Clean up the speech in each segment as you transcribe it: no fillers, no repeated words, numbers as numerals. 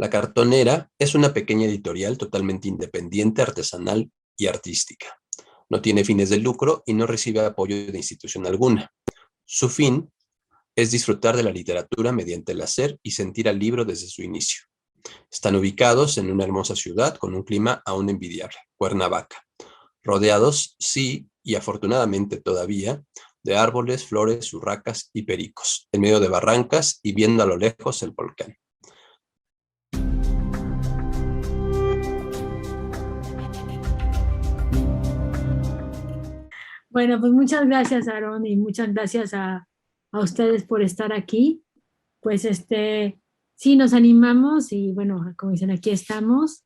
La Cartonera es una pequeña editorial totalmente independiente, artesanal y artística. No tiene fines de lucro y no recibe apoyo de institución alguna. Su fin es disfrutar de la literatura mediante el hacer y sentir al libro desde su inicio. Están ubicados en una hermosa ciudad con un clima aún envidiable, Cuernavaca, rodeados, sí, y afortunadamente todavía, de árboles, flores, urracas y pericos, en medio de barrancas y viendo a lo lejos el volcán. Bueno, pues muchas gracias, Aarón, y muchas gracias a ustedes por estar aquí. Pues sí, nos animamos y bueno, como dicen, aquí estamos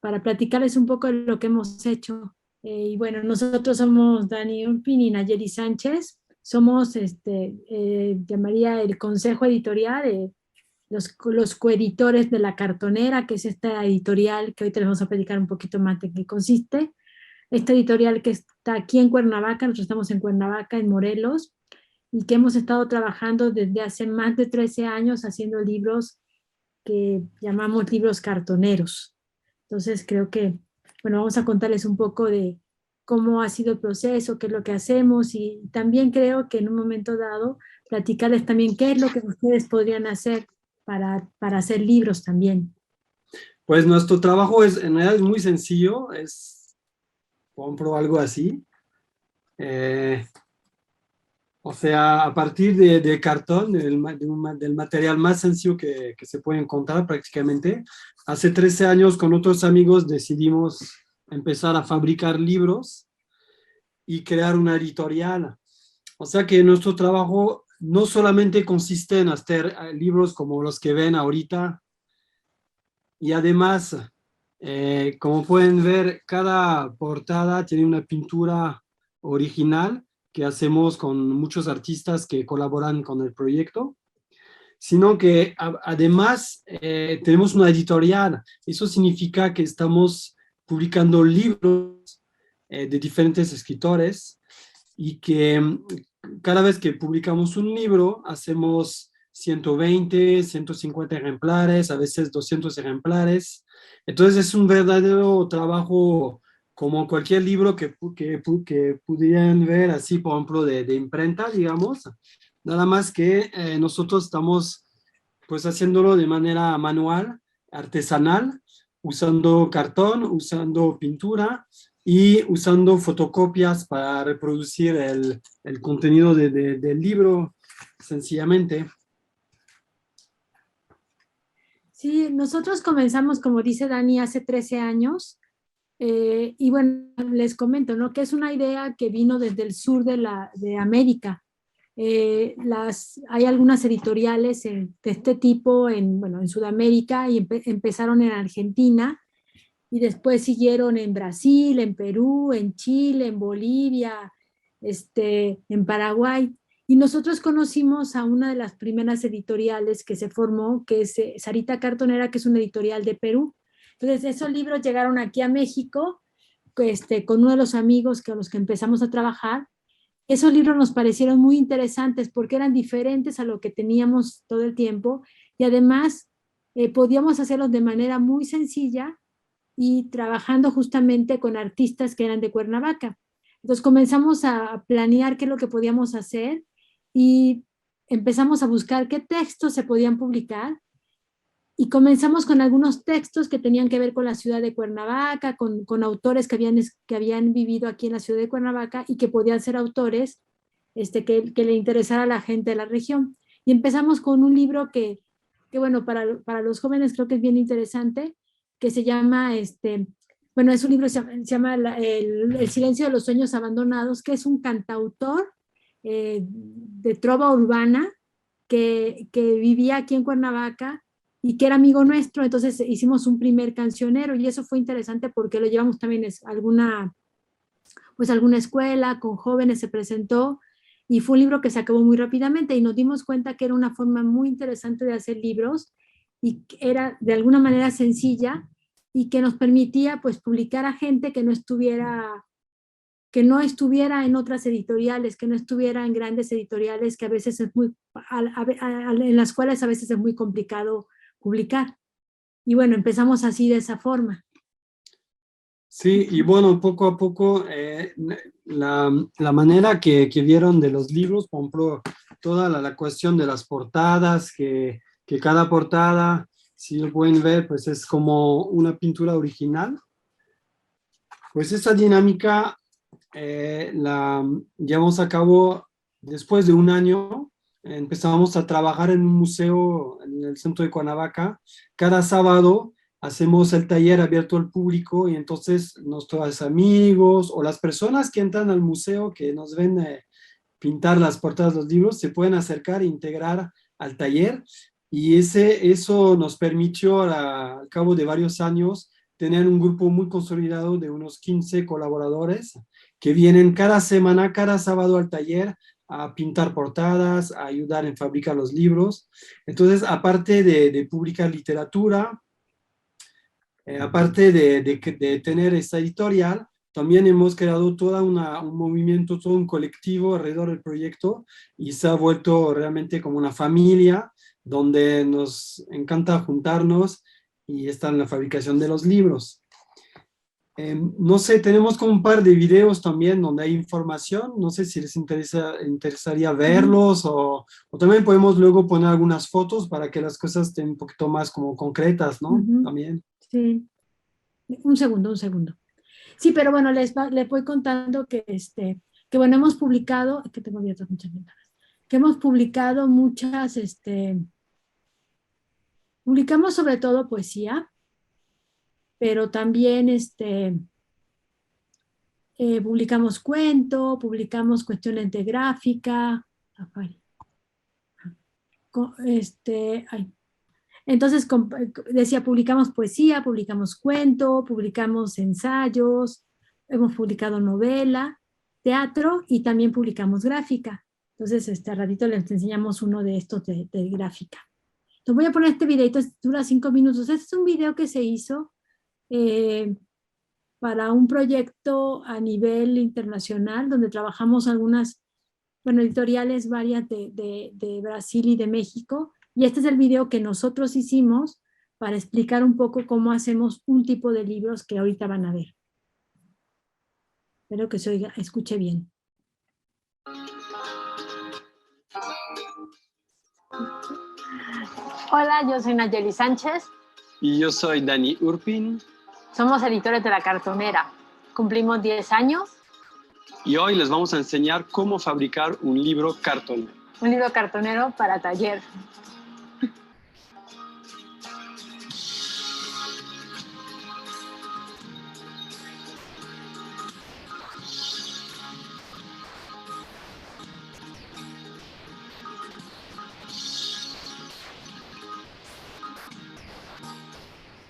para platicarles un poco de lo que hemos hecho. Y bueno, nosotros somos Dani Urpin y Nayeli Sánchez. Somos, llamaría el consejo editorial, los coeditores de La Cartonera, que es esta editorial que hoy te vamos a platicar un poquito más de qué consiste. Esta editorial que está aquí en Cuernavaca, nosotros estamos en Cuernavaca, en Morelos, y que hemos estado trabajando desde hace más de 13 años haciendo libros que llamamos libros cartoneros. Entonces creo que, bueno, vamos a contarles un poco de cómo ha sido el proceso, qué es lo que hacemos y también creo que en un momento dado platicarles también qué es lo que ustedes podrían hacer para hacer libros también. Pues nuestro trabajo en realidad es muy sencillo, compro algo así, eh, o sea, a partir de cartón, del material más sencillo que se puede encontrar prácticamente. Hace 13 años con otros amigos decidimos empezar a fabricar libros y crear una editorial. O sea que nuestro trabajo no solamente consiste en hacer libros como los que ven ahorita, y además, como pueden ver, cada portada tiene una pintura original que hacemos con muchos artistas que colaboran con el proyecto, sino que además tenemos una editorial. Eso significa que estamos publicando libros de diferentes escritores y que cada vez que publicamos un libro hacemos 120, 150 ejemplares, a veces 200 ejemplares. Entonces es un verdadero trabajo como cualquier libro que pudieran ver así, por ejemplo, de imprenta, digamos. Nada más que nosotros estamos pues haciéndolo de manera manual, artesanal, usando cartón, usando pintura y usando fotocopias para reproducir el contenido del libro, sencillamente. Sí, nosotros comenzamos, como dice Dani, hace 13 años. Y bueno, les comento, ¿no? Que es una idea que vino desde el sur de América. Hay algunas editoriales de este tipo bueno, en Sudamérica y empezaron en Argentina y después siguieron en Brasil, en Perú, en Chile, en Bolivia, en Paraguay. Y nosotros conocimos a una de las primeras editoriales que se formó, que es Sarita Cartonera, que es una editorial de Perú. Entonces, esos libros llegaron aquí a México, con uno de los amigos con los que empezamos a trabajar. Esos libros nos parecieron muy interesantes porque eran diferentes a lo que teníamos todo el tiempo y además podíamos hacerlos de manera muy sencilla y trabajando justamente con artistas que eran de Cuernavaca. Entonces comenzamos a planear qué es lo que podíamos hacer y empezamos a buscar qué textos se podían publicar y comenzamos con algunos textos que tenían que ver con la ciudad de Cuernavaca, con autores que habían vivido aquí en la ciudad de Cuernavaca y que podían ser autores que le interesara a la gente de la región. Y empezamos con un libro que bueno, para los jóvenes creo que es bien interesante, que se llama, bueno, es un libro que se llama El silencio de los sueños abandonados, que es un cantautor de trova urbana que vivía aquí en Cuernavaca y que era amigo nuestro, entonces hicimos un primer cancionero y eso fue interesante porque lo llevamos también a alguna escuela, con jóvenes se presentó y fue un libro que se acabó muy rápidamente y nos dimos cuenta que era una forma muy interesante de hacer libros y que era de alguna manera sencilla y que nos permitía pues publicar a gente que no estuviera en otras editoriales, que no estuviera en grandes editoriales, que a veces es en las cuales a veces es muy complicado publicar. Y bueno, empezamos así de esa forma. Sí, y bueno, poco a poco, la manera que vieron de los libros, por ejemplo, toda la cuestión de las portadas, que cada portada, si lo pueden ver, pues es como una pintura original. Pues esa dinámica la llevamos a cabo después de un año. Empezamos a trabajar en un museo en el centro de Cuernavaca. Cada sábado hacemos el taller abierto al público y entonces nuestros amigos o las personas que entran al museo, que nos ven pintar las portadas de los libros, se pueden acercar e integrar al taller. Y eso nos permitió al cabo de varios años tener un grupo muy consolidado de unos 15 colaboradores que vienen cada semana, cada sábado al taller a pintar portadas, a ayudar en fabricar los libros. Entonces, aparte de publicar literatura, aparte de tener esta editorial, también hemos creado todo un movimiento, todo un colectivo alrededor del proyecto y se ha vuelto realmente como una familia donde nos encanta juntarnos y estar en la fabricación de los libros. No sé, tenemos como un par de videos también donde hay información, no sé si les interesaría verlos o también podemos luego poner algunas fotos para que las cosas estén un poquito más como concretas, ¿no? También. Sí, un segundo. Sí, pero bueno, les voy contando que, que bueno, hemos publicado, que tengo abiertas muchas ventanas, que hemos publicado muchas, publicamos sobre todo poesía, pero también, publicamos cuento, publicamos cuestiones de gráfica, entonces decía, publicamos poesía, publicamos cuento, publicamos ensayos, hemos publicado novela, teatro y también publicamos gráfica. Entonces, al ratito les enseñamos uno de estos de gráfica. Entonces voy a poner este videito, dura 5 minutos. Este es un video que se hizo para un proyecto a nivel internacional, donde trabajamos algunas, bueno, editoriales varias de Brasil y de México, y este es el video que nosotros hicimos para explicar un poco cómo hacemos un tipo de libros que ahorita van a ver. Espero que se escuche bien. Hola, yo soy Nayeli Sánchez. Y yo soy Dani Urpin. Somos editores de La Cartonera. Cumplimos 10 años. Y hoy les vamos a enseñar cómo fabricar un libro cartonero. Un libro cartonero para taller.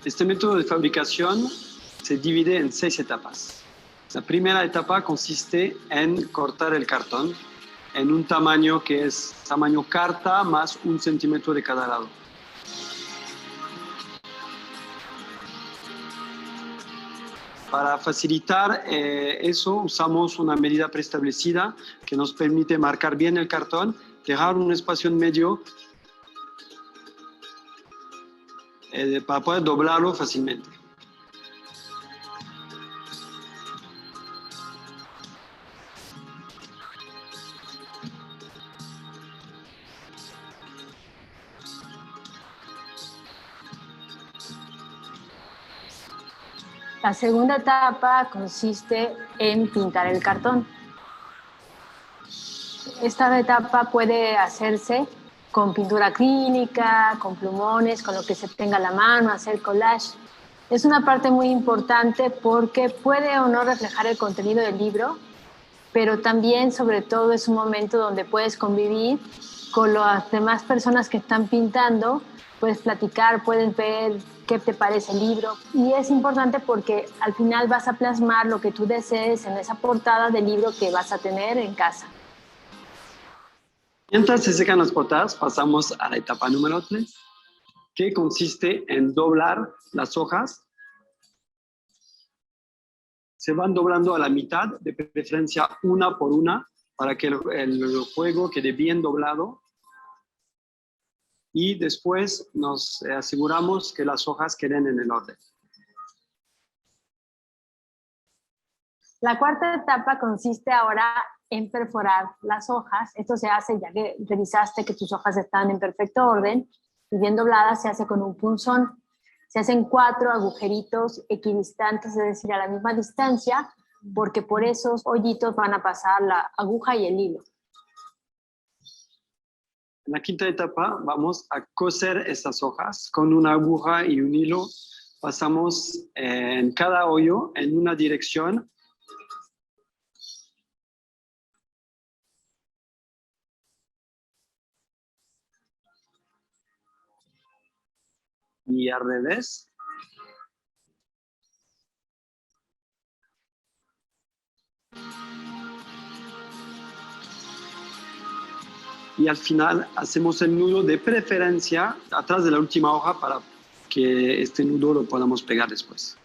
Este método de fabricación se divide en 6 etapas. La primera etapa consiste en cortar el cartón en un tamaño que es tamaño carta más 1 centímetro de cada lado. Para facilitar eso, usamos una medida preestablecida que nos permite marcar bien el cartón, dejar un espacio en medio para poder doblarlo fácilmente. La segunda etapa consiste en pintar el cartón. Esta etapa puede hacerse con pintura acrílica, con plumones, con lo que se tenga a la mano, hacer collage. Es una parte muy importante porque puede o no reflejar el contenido del libro, pero también, sobre todo, es un momento donde puedes convivir con las demás personas que están pintando, puedes platicar, puedes ver qué te parece el libro. Y es importante porque al final vas a plasmar lo que tú desees en esa portada del libro que vas a tener en casa. Mientras se secan las portadas, pasamos a la etapa número 3, que consiste en doblar las hojas. Se van doblando a la mitad, de preferencia una por una, para que el juego quede bien doblado. y después nos aseguramos que las hojas queden en el orden. La cuarta etapa consiste ahora en perforar las hojas. Esto se hace ya que revisaste que tus hojas están en perfecto orden y bien dobladas, se hace con un punzón. Se hacen 4 agujeritos equidistantes, es decir, a la misma distancia, porque por esos hoyitos van a pasar la aguja y el hilo. En la quinta etapa vamos a coser estas hojas con una aguja y un hilo. Pasamos en cada hoyo en una dirección. Y al revés. Y al final hacemos el nudo de preferencia atrás de la última hoja para que este nudo lo podamos pegar después.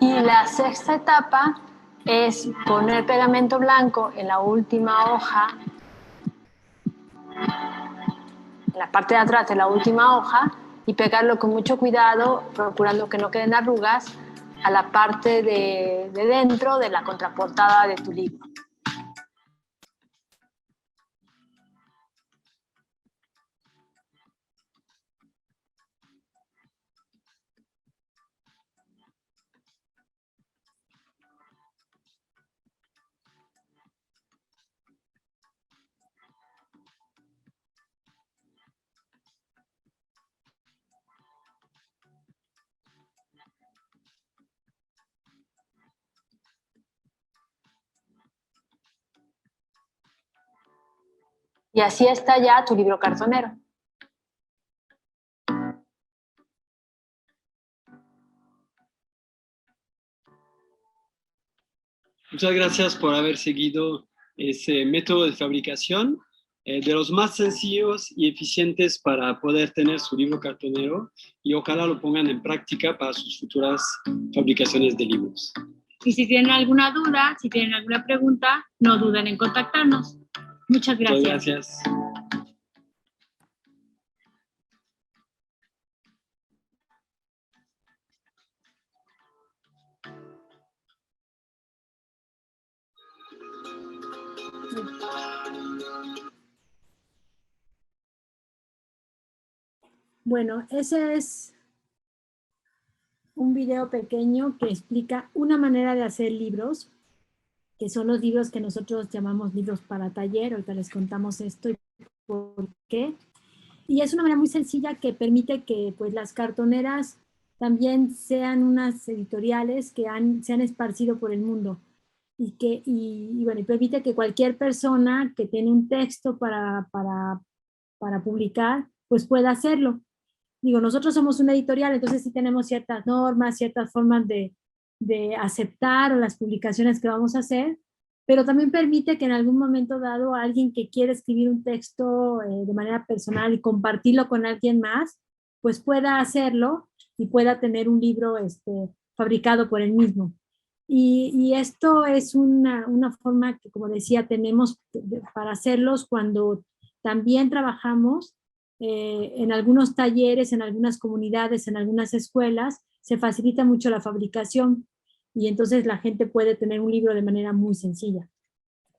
Y la sexta etapa es poner pegamento blanco en la última hoja, en la parte de atrás de la última hoja, y pegarlo con mucho cuidado, procurando que no queden arrugas, a la parte de dentro de la contraportada de tu libro. Y así está ya tu libro cartonero. Muchas gracias por haber seguido ese método de fabricación, de los más sencillos y eficientes para poder tener su libro cartonero, y ojalá lo pongan en práctica para sus futuras fabricaciones de libros. Y si tienen alguna duda, si tienen alguna pregunta, no duden en contactarnos. Muchas gracias. Muchas gracias. Bueno, ese es un video pequeño que explica una manera de hacer libros, que son los libros que nosotros llamamos libros para taller. Ahorita les contamos esto y por qué. Y es una manera muy sencilla que permite que pues, las cartoneras también sean unas editoriales que se han esparcido por el mundo y bueno, y permite que cualquier persona que tiene un texto para publicar, pues pueda hacerlo. Digo, nosotros somos una editorial, entonces sí tenemos ciertas normas, ciertas formas de aceptar las publicaciones que vamos a hacer, pero también permite que en algún momento dado alguien que quiere escribir un texto de manera personal y compartirlo con alguien más, pues pueda hacerlo y pueda tener un libro fabricado por él mismo. Y esto es una forma que, como decía, tenemos para hacerlos cuando también trabajamos en algunos talleres, en algunas comunidades, en algunas escuelas, se facilita mucho la fabricación y entonces la gente puede tener un libro de manera muy sencilla.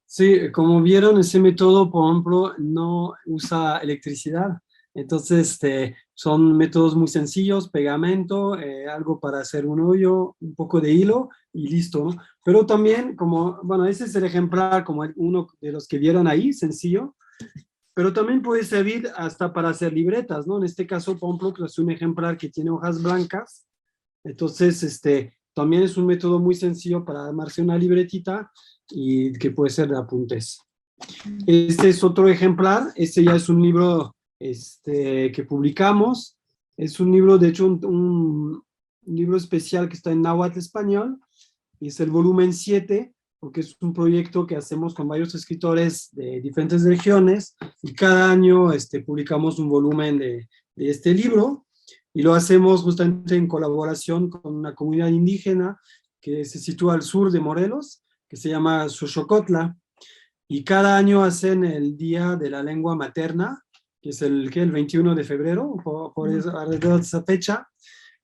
Sí, como vieron, ese método, por ejemplo, no usa electricidad. Entonces, son métodos muy sencillos, pegamento, algo para hacer un hoyo, un poco de hilo y listo, ¿no? Pero también, como, bueno, ese es el ejemplar, como uno de los que vieron ahí, sencillo, pero también puede servir hasta para hacer libretas, ¿no? En este caso, por ejemplo, es un ejemplar que tiene hojas blancas, entonces, también es un método muy sencillo para armarse una libretita y que puede ser de apuntes. Este es otro ejemplar, este ya es un libro que publicamos, es un libro, de hecho, un libro especial que está en náhuatl español, y es el volumen 7, porque es un proyecto que hacemos con varios escritores de diferentes regiones, y cada año publicamos un volumen de este libro, y lo hacemos justamente en colaboración con una comunidad indígena que se sitúa al sur de Morelos, que se llama Xochocotla, y cada año hacen el Día de la Lengua Materna, que es el 21 de febrero, alrededor de esa fecha,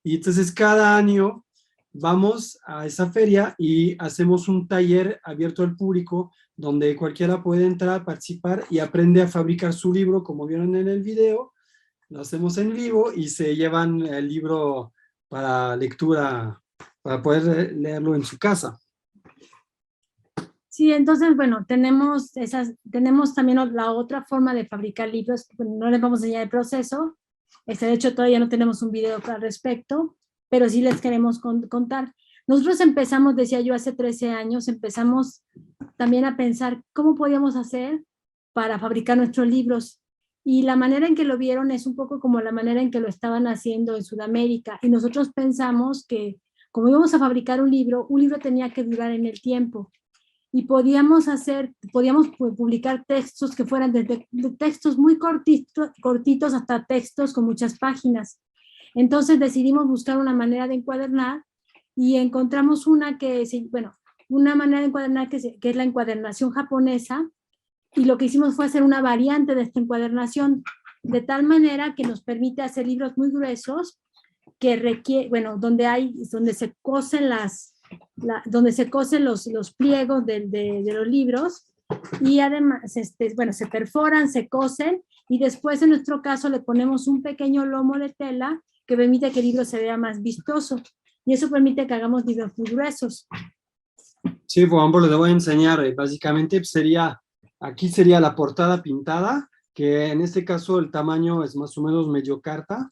y entonces cada año vamos a esa feria y hacemos un taller abierto al público donde cualquiera puede entrar, participar y aprende a fabricar su libro, como vieron en el video. Lo hacemos en vivo y se llevan el libro para lectura, para poder leerlo en su casa. Sí, entonces, bueno, tenemos también la otra forma de fabricar libros. No les vamos a enseñar el proceso. De hecho, todavía no tenemos un video al respecto, pero sí les queremos contar. Nosotros empezamos, decía yo, hace 13 años, empezamos también a pensar cómo podíamos hacer para fabricar nuestros libros. Y la manera en que lo vieron es un poco como la manera en que lo estaban haciendo en Sudamérica. Y nosotros pensamos que, como íbamos a fabricar un libro tenía que durar en el tiempo. Y podíamos publicar textos que fueran desde textos muy cortitos hasta textos con muchas páginas. Entonces decidimos buscar una manera de encuadernar y encontramos una manera de encuadernar que es la encuadernación japonesa, y lo que hicimos fue hacer una variante de esta encuadernación, de tal manera que nos permite hacer libros muy gruesos, donde se cosen los pliegos de los libros, y además se perforan, se cosen, y después en nuestro caso le ponemos un pequeño lomo de tela que permite que el libro se vea más vistoso, y eso permite que hagamos libros muy gruesos. Sí, por ejemplo, les voy a enseñar, básicamente aquí sería la portada pintada, que en este caso el tamaño es más o menos medio carta.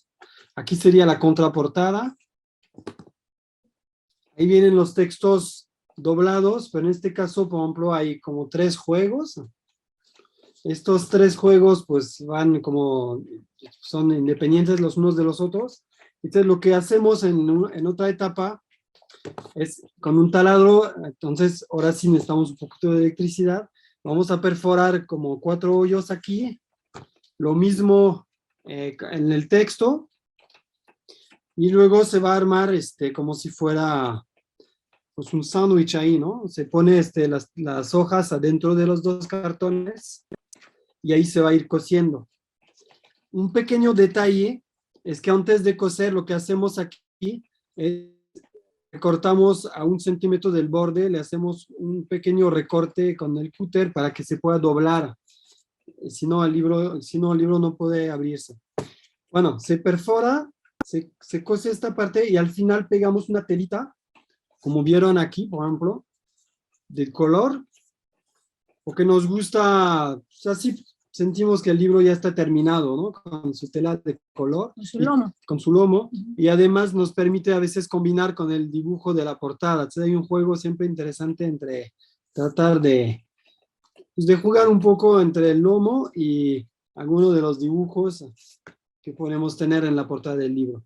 Aquí sería la contraportada. Ahí vienen los textos doblados, pero en este caso, por ejemplo, hay como 3 juegos. Estos 3 juegos pues son independientes los unos de los otros. Entonces lo que hacemos en otra etapa es con un taladro. Entonces ahora sí necesitamos un poquito de electricidad. Vamos a perforar como 4 hoyos aquí. Lo mismo en el texto. Y luego se va a armar como si fuera pues un sándwich ahí, ¿no? Se pone las hojas adentro de los 2 cartones y ahí se va a ir cosiendo. Un pequeño detalle es que antes de coser lo que hacemos aquí es cortamos a 1 centímetro del borde, le hacemos un pequeño recorte con el cúter para que se pueda doblar. Si no, el libro no puede abrirse. Bueno, se perfora, se cose esta parte y al final pegamos una telita, como vieron aquí, por ejemplo, del color, porque nos gusta, o sea, sí sentimos que el libro ya está terminado, ¿no? Con su tela de color. Con su lomo. Con su lomo, y además nos permite a veces combinar con el dibujo de la portada. Entonces hay un juego siempre interesante entre tratar de jugar un poco entre el lomo y algunos de los dibujos que podemos tener en la portada del libro.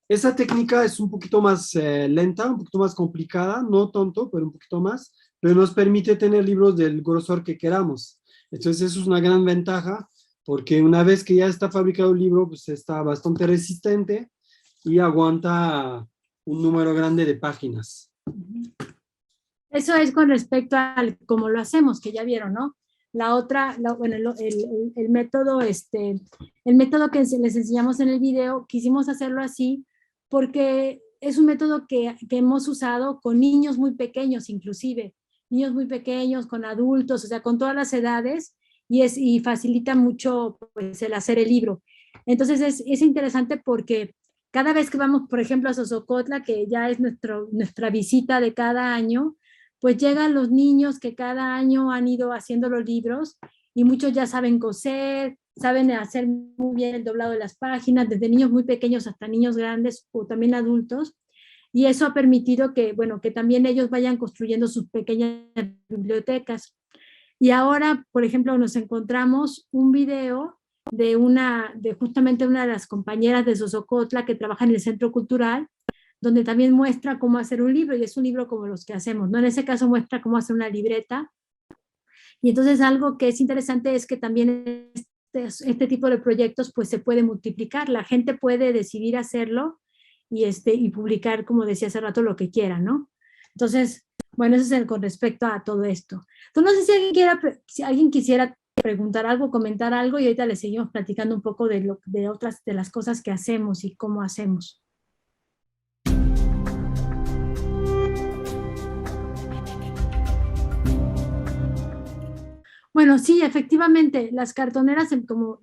Esa técnica es un poquito más lenta, un poquito más complicada, no tonto, pero un poquito más, pero nos permite tener libros del grosor que queramos. Entonces eso es una gran ventaja, porque una vez que ya está fabricado el libro, pues está bastante resistente y aguanta un número grande de páginas. Eso es con respecto al cómo lo hacemos, que ya vieron, ¿no? El método que les enseñamos en el video, quisimos hacerlo así porque es un método que hemos usado con niños muy pequeños, inclusive, niños muy pequeños, con adultos, o sea, con todas las edades, y facilita mucho pues, el hacer el libro. Entonces es interesante porque cada vez que vamos, por ejemplo, a Xochocotla, que ya es nuestra visita de cada año, pues llegan los niños que cada año han ido haciendo los libros, y muchos ya saben coser, saben hacer muy bien el doblado de las páginas, desde niños muy pequeños hasta niños grandes o también adultos, y eso ha permitido que también ellos vayan construyendo sus pequeñas bibliotecas. Y ahora, por ejemplo, nos encontramos un video de justamente una de las compañeras de Xochocotla que trabaja en el Centro Cultural, donde también muestra cómo hacer un libro, y es un libro como los que hacemos, ¿no? En ese caso muestra cómo hacer una libreta. Y entonces algo que es interesante es que también este tipo de proyectos pues se puede multiplicar, la gente puede decidir hacerlo y publicar, como decía hace rato, lo que quiera, ¿no? Entonces, Bueno, eso es con respecto a todo esto. Entonces, no sé si alguien quisiera preguntar algo, comentar algo, y ahorita le seguimos platicando un poco de otras de las cosas que hacemos y cómo hacemos. Bueno, sí, efectivamente, las cartoneras, como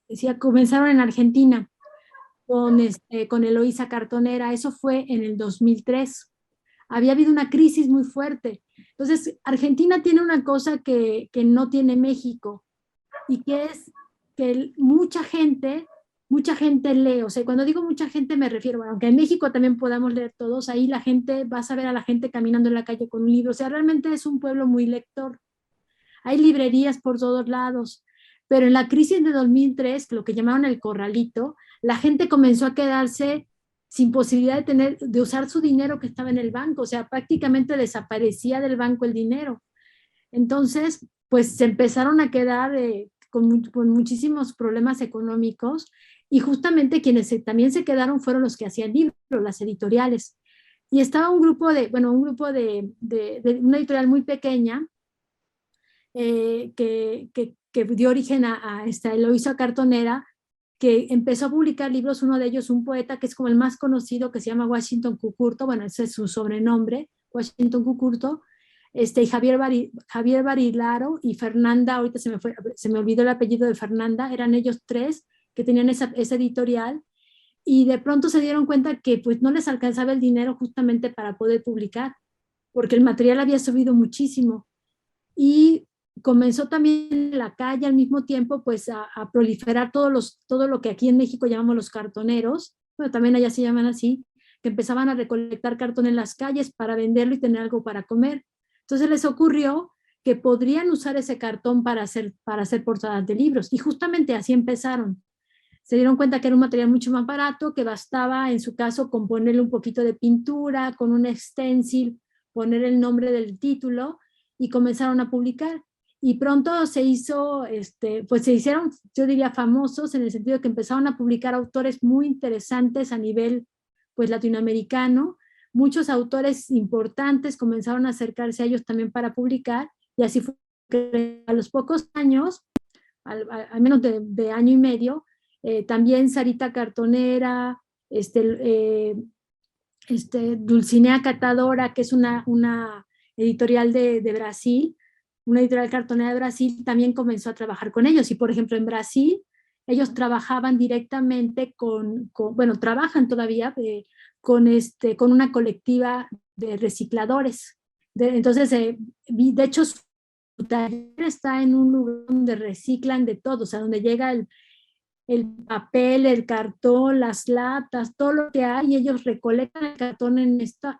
decía, comenzaron en Argentina con Eloísa Cartonera. Eso fue en el 2003. Había habido una crisis muy fuerte. Entonces, Argentina tiene una cosa que no tiene México, y que es que mucha gente lee. O sea, cuando digo mucha gente me refiero, bueno, aunque en México también podamos leer todos, ahí la gente, vas a ver a la gente caminando en la calle con un libro. O sea, realmente es un pueblo muy lector. Hay librerías por todos lados, pero en la crisis de 2003, lo que llamaron el corralito, la gente comenzó a quedarse sin posibilidad de usar su dinero que estaba en el banco. O sea, prácticamente desaparecía del banco el dinero. Entonces, pues se empezaron a quedar con muchísimos problemas económicos, y justamente quienes también se quedaron fueron los que hacían libros, las editoriales. Y estaba un grupo de una editorial muy pequeña, que dio origen a esta Eloísa Cartonera, que empezó a publicar libros. Uno de ellos, un poeta que es como el más conocido, que se llama Washington Cucurto. Bueno, ese es su sobrenombre, Washington Cucurto. Y Javier Barilaro y Fernanda, ahorita se me olvidó el apellido de Fernanda, eran ellos tres que tenían esa editorial, y de pronto se dieron cuenta que pues no les alcanzaba el dinero justamente para poder publicar, porque el material había subido muchísimo. Y comenzó también en la calle al mismo tiempo pues a proliferar todo lo que aquí en México llamamos los cartoneros. Bueno, también allá se llaman así, que empezaban a recolectar cartón en las calles para venderlo y tener algo para comer. Entonces les ocurrió que podrían usar ese cartón para hacer portadas de libros, y justamente así empezaron. Se dieron cuenta que era un material mucho más barato, que bastaba en su caso con ponerle un poquito de pintura, con un stencil, poner el nombre del título, y comenzaron a publicar. Y pronto pues se hicieron, yo diría, famosos, en el sentido de que empezaron a publicar autores muy interesantes a nivel pues latinoamericano. Muchos autores importantes comenzaron a acercarse a ellos también para publicar, y así fue que a los pocos años, al menos de año y medio, también Sarita Cartonera, Dulcinea Catadora, que es una editorial de Brasil, una editorial cartonera de Brasil, también comenzó a trabajar con ellos. Y por ejemplo en Brasil ellos trabajaban directamente bueno, trabajan todavía con una colectiva de recicladores. Entonces, de hecho, su taller está en un lugar donde reciclan de todo, o sea, donde llega el papel, el cartón, las latas, todo lo que hay, y ellos recolectan el cartón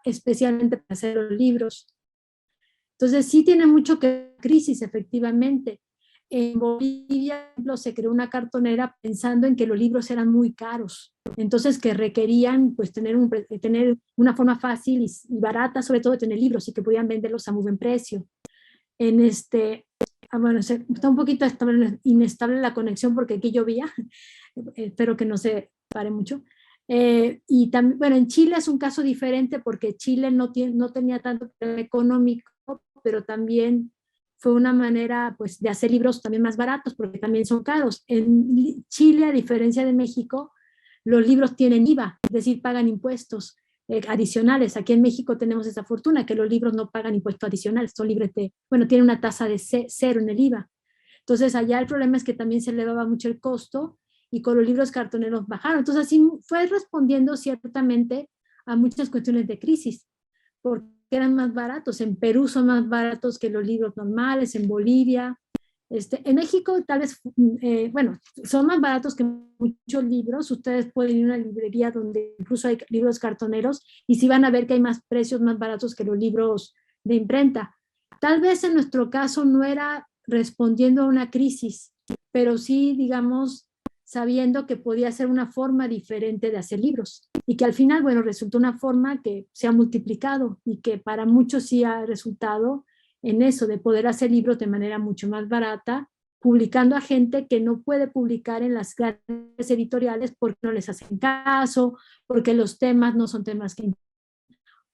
especialmente para hacer los libros. Entonces sí tiene mucho que ver crisis, efectivamente. En Bolivia, por ejemplo, se creó una cartonera pensando en que los libros eran muy caros, entonces que requerían pues tener una forma fácil y barata, sobre todo de tener libros, y que podían venderlos a muy buen precio. Bueno, está un poquito inestable la conexión porque aquí llovía, espero que no se pare mucho. Y también, bueno, en Chile es un caso diferente porque Chile no tenía tanto problema económico, pero también fue una manera pues de hacer libros también más baratos, porque también son caros. En Chile, a diferencia de México, los libros tienen IVA, es decir, pagan impuestos adicionales. Aquí en México tenemos esa fortuna, que los libros no pagan impuestos adicionales, son libres tienen una tasa de cero en el IVA. Entonces allá el problema es que también se elevaba mucho el costo, y con los libros cartoneros bajaron. Entonces así fue respondiendo ciertamente a muchas cuestiones de crisis, porque eran más baratos. En Perú son más baratos que los libros normales, en Bolivia. En México tal vez, bueno, son más baratos que muchos libros. Ustedes pueden ir a una librería donde incluso hay libros cartoneros, y sí van a ver que hay más precios más baratos que los libros de imprenta. Tal vez en nuestro caso no era respondiendo a una crisis, pero sí, digamos, sabiendo que podía ser una forma diferente de hacer libros, y que al final, bueno, resultó una forma que se ha multiplicado, y que para muchos sí ha resultado en eso, de poder hacer libros de manera mucho más barata, publicando a gente que no puede publicar en las grandes editoriales porque no les hacen caso, porque los temas no son temas que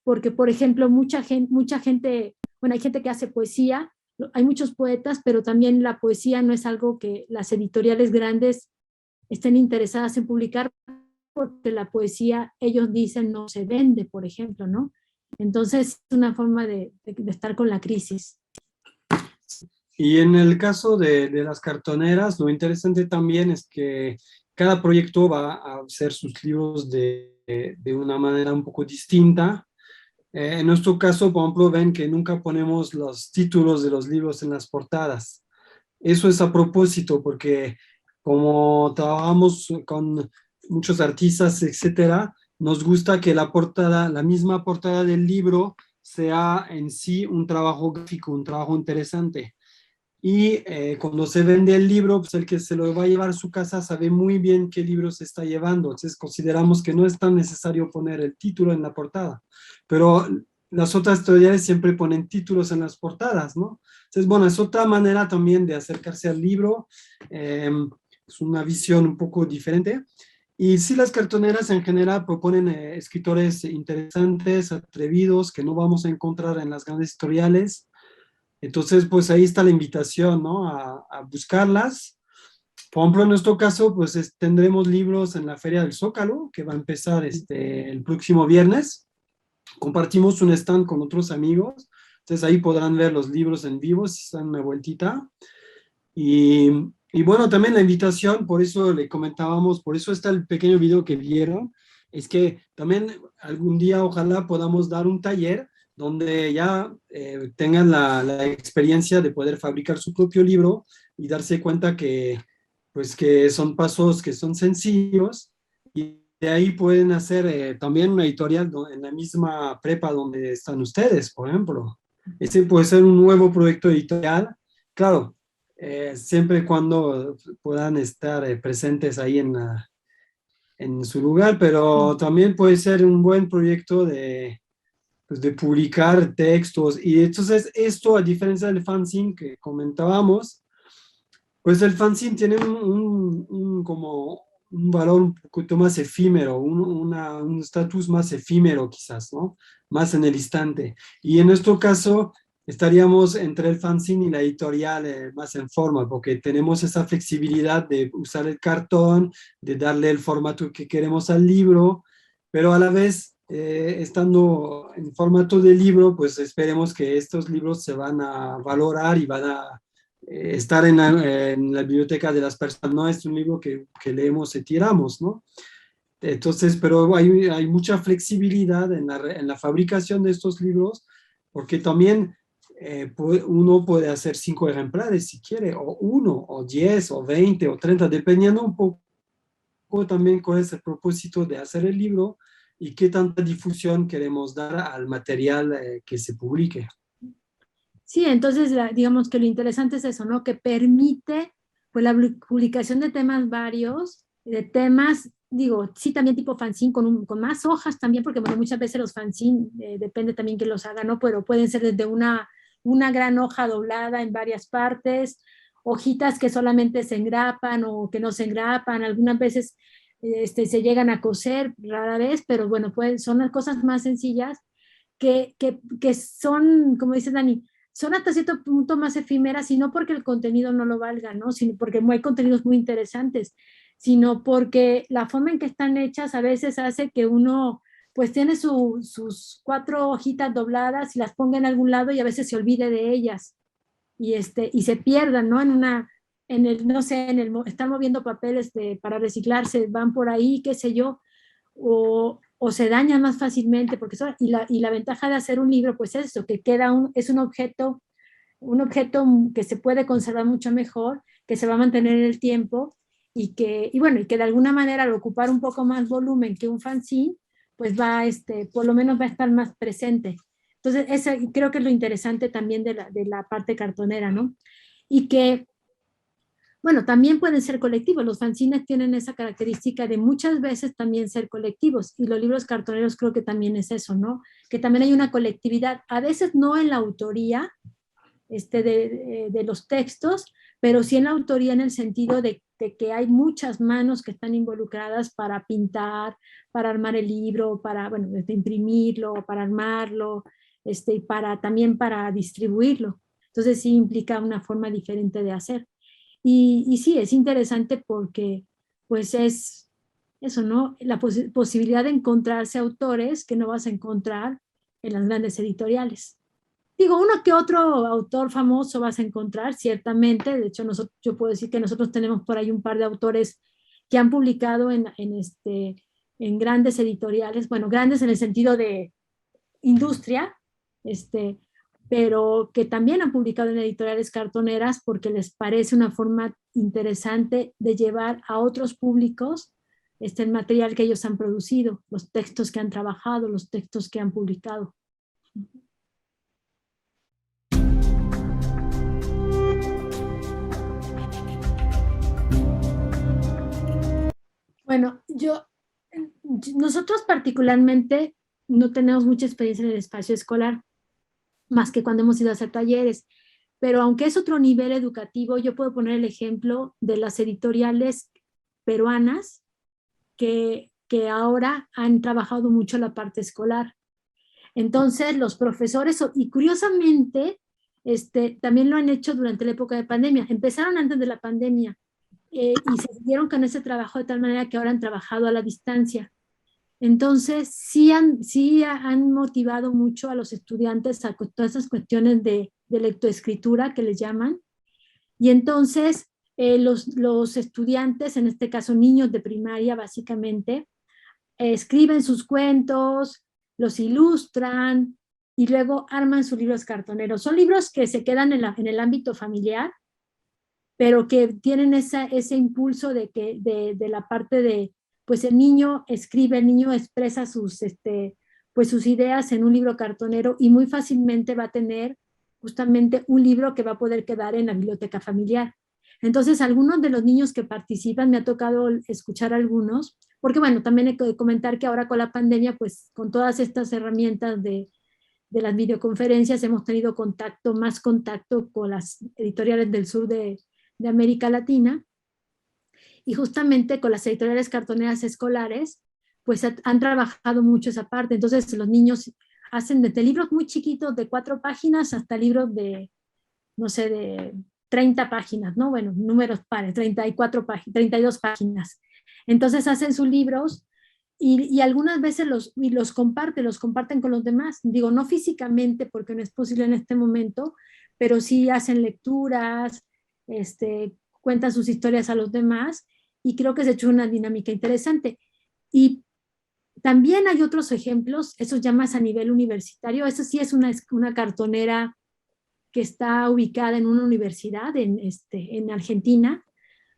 porque, por ejemplo, mucha gente, bueno, hay gente que hace poesía, hay muchos poetas, pero también la poesía no es algo que las editoriales grandes estén interesadas en publicar, porque la poesía, ellos dicen, no se vende, por ejemplo, ¿no? Entonces, es una forma de estar con la crisis. Y en el caso de las cartoneras, lo interesante también es que cada proyecto va a hacer sus libros de una manera un poco distinta. En nuestro caso, por ejemplo, ven que nunca ponemos los títulos de los libros en las portadas. Eso es a propósito, porque como trabajamos con muchos artistas, etcétera, nos gusta que la portada, la misma portada del libro, sea en sí un trabajo gráfico, un trabajo interesante. Y cuando se vende el libro, pues el que se lo va a llevar a su casa sabe muy bien qué libro se está llevando. Entonces consideramos que no es tan necesario poner el título en la portada. Pero las otras editoriales siempre ponen títulos en las portadas, ¿no? Entonces, bueno, es otra manera también de acercarse al libro. Es una visión un poco diferente. Y sí, las cartoneras en general proponen escritores interesantes, atrevidos, que no vamos a encontrar en las grandes editoriales. Entonces, pues ahí está la invitación, ¿no? A buscarlas. Por ejemplo, en nuestro caso, pues tendremos libros en la Feria del Zócalo, que va a empezar el próximo viernes. Compartimos un stand con otros amigos. Entonces ahí podrán ver los libros en vivo si están una vueltita. Y bueno, también la invitación, por eso le comentábamos, por eso está el pequeño video que vieron, es que también algún día ojalá podamos dar un taller donde ya tengan la experiencia de poder fabricar su propio libro y darse cuenta que, pues, que son pasos que son sencillos, y de ahí pueden hacer también una editorial en la misma prepa donde están ustedes, por ejemplo. Ese puede ser un nuevo proyecto editorial. Claro, siempre y cuando puedan estar presentes ahí en su lugar, pero también puede ser un buen proyecto pues, de publicar textos. Y entonces esto, a diferencia del fanzine que comentábamos, pues el fanzine tiene como un valor un poquito más efímero, un estatus más efímero quizás, ¿no? Más en el instante. Y en nuestro caso estaríamos entre el fanzine y la editorial más en forma, porque tenemos esa flexibilidad de usar el cartón, de darle el formato que queremos al libro, pero a la vez, estando en formato de libro, pues esperemos que estos libros se van a valorar y van a estar en la biblioteca de las personas. No es un libro que leemos y tiramos, ¿no? Entonces, pero hay mucha flexibilidad en la fabricación de estos libros, porque también uno puede hacer 5 ejemplares si quiere, o 1, o 10, o 20, o 30, dependiendo un poco también cuál es el propósito de hacer el libro y qué tanta difusión queremos dar al material que se publique. Sí, entonces digamos que lo interesante es eso, ¿no? Que permite pues la publicación de temas varios, de temas, digo, sí también tipo fanzine con más hojas también, porque bueno, muchas veces los fanzine, depende también que los haga, ¿no? Pero pueden ser desde una gran hoja doblada en varias partes, hojitas que solamente se engrapan o que no se engrapan, algunas veces se llegan a coser, rara vez, pero bueno, son las cosas más sencillas que son, como dice Dani, son hasta cierto punto más efímeras, y no porque el contenido no lo valga, ¿no? Sino porque hay contenidos muy interesantes, sino porque la forma en que están hechas a veces hace que uno pues tiene sus 4 hojitas dobladas y las ponga en algún lado y a veces se olvide de ellas y se pierdan, ¿no? No sé, están moviendo papeles para reciclarse, van por ahí, qué sé yo, o se dañan más fácilmente, porque y la ventaja de hacer un libro, pues es eso, que es un objeto que se puede conservar mucho mejor, que se va a mantener en el tiempo, y bueno, y que de alguna manera al ocupar un poco más volumen que un fanzine, pues por lo menos va a estar más presente. Entonces, eso creo que es lo interesante también de la parte cartonera, ¿no? Y que bueno, también pueden ser colectivos. Los fanzines tienen esa característica de muchas veces también ser colectivos, y los libros cartoneros creo que también es eso, ¿no? Que también hay una colectividad, a veces no en la autoría de los textos, pero sí en la autoría en el sentido de de que hay muchas manos que están involucradas para pintar, para armar el libro, para, bueno, desde imprimirlo, para armarlo, y también para distribuirlo. Entonces sí implica una forma diferente de hacer. Y sí, es interesante porque pues es eso, ¿no? La posibilidad de encontrarse autores que no vas a encontrar en las grandes editoriales. Digo, uno que otro autor famoso vas a encontrar, ciertamente. De hecho, yo puedo decir que nosotros tenemos por ahí un par de autores que han publicado en grandes editoriales, bueno, grandes en el sentido de industria, pero que también han publicado en editoriales cartoneras porque les parece una forma interesante de llevar a otros públicos el material que ellos han producido, los textos que han trabajado, los textos que han publicado. Bueno, nosotros particularmente no tenemos mucha experiencia en el espacio escolar, más que cuando hemos ido a hacer talleres, pero aunque es otro nivel educativo, yo puedo poner el ejemplo de las editoriales peruanas que ahora han trabajado mucho la parte escolar. Entonces, los profesores, y curiosamente, también lo han hecho durante la época de pandemia. Empezaron antes de la pandemia y se siguieron con ese trabajo de tal manera que ahora han trabajado a la distancia. Entonces, sí han motivado mucho a los estudiantes a todas esas cuestiones de lectoescritura que les llaman. Y entonces, los estudiantes, en este caso niños de primaria básicamente, escriben sus cuentos, los ilustran y luego arman sus libros cartoneros. Son libros que se quedan en el ámbito familiar, pero que tienen ese impulso de la parte de, pues el niño escribe, el niño expresa sus ideas en un libro cartonero y muy fácilmente va a tener justamente un libro que va a poder quedar en la biblioteca familiar. Entonces, algunos de los niños que participan, me ha tocado escuchar algunos, porque bueno, también hay que comentar que ahora con la pandemia, pues con todas estas herramientas de las videoconferencias hemos tenido más contacto con las editoriales del sur de América Latina, y justamente con las editoriales cartoneras escolares, pues han trabajado mucho esa parte. Entonces los niños hacen desde libros muy chiquitos de 4 páginas hasta libros de, no sé, de 30 páginas, ¿no? Bueno, números pares, 34 páginas, 32 páginas. Entonces hacen sus libros y algunas veces los comparten con los demás. Digo, no físicamente porque no es posible en este momento, pero sí hacen lecturas, cuentan sus historias a los demás y creo que se ha hecho una dinámica interesante. Y también hay otros ejemplos, eso ya más a nivel universitario. Eso sí es una cartonera que está ubicada en una universidad en Argentina,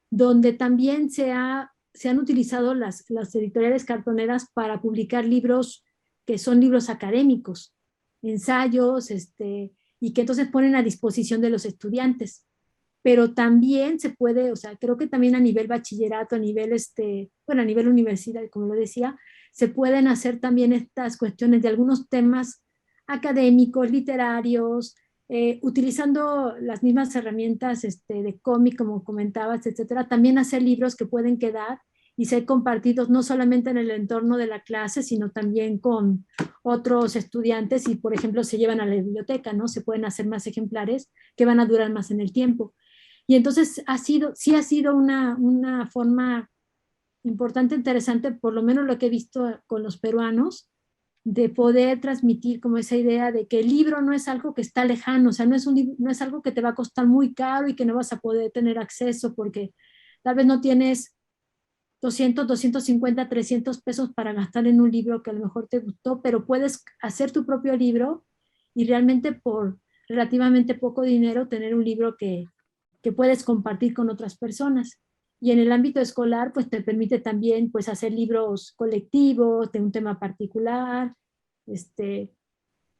donde también se han utilizado las editoriales cartoneras para publicar libros que son libros académicos, ensayos, y que entonces ponen a disposición de los estudiantes. Pero también se puede, o sea, creo que también a nivel bachillerato, a nivel, a nivel universidad, como lo decía, se pueden hacer también estas cuestiones de algunos temas académicos, literarios, utilizando las mismas herramientas de cómic, como comentabas, etcétera. También hacer libros que pueden quedar y ser compartidos no solamente en el entorno de la clase, sino también con otros estudiantes y, por ejemplo, se llevan a la biblioteca, ¿no? Se pueden hacer más ejemplares que van a durar más en el tiempo. Y entonces sí ha sido una forma importante, interesante, por lo menos lo que he visto con los peruanos, de poder transmitir como esa idea de que el libro no es algo que está lejano, o sea, no es algo que te va a costar muy caro y que no vas a poder tener acceso porque tal vez no tienes 200, 250, 300 pesos para gastar en un libro que a lo mejor te gustó, pero puedes hacer tu propio libro y realmente por relativamente poco dinero tener un libro que puedes compartir con otras personas. Y en el ámbito escolar, pues te permite también pues, hacer libros colectivos de un tema particular,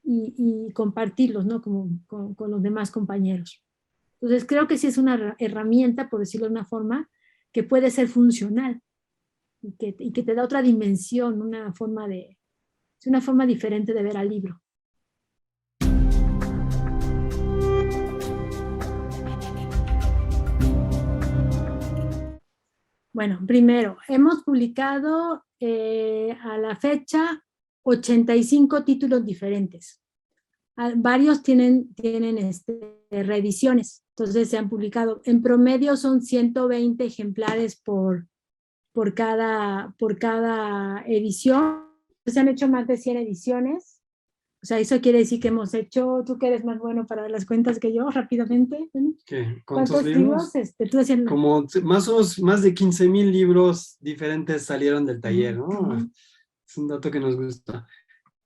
y compartirlos, ¿no? con los demás compañeros. Entonces creo que sí es una herramienta, por decirlo de una forma, que puede ser funcional y que te da otra dimensión, una forma diferente de ver al libro. Bueno, primero, hemos publicado a la fecha 85 títulos diferentes. Varios tienen reediciones, entonces se han publicado. En promedio son 120 ejemplares por cada edición. Se han hecho más de 100 ediciones. O sea, eso quiere decir que hemos hecho, tú que eres más bueno para las cuentas que yo, rápidamente. ¿Qué? ¿Cuántos libros? Tú decías, Como más de 15,000 libros diferentes salieron del taller, ¿no? Es un dato que nos gusta.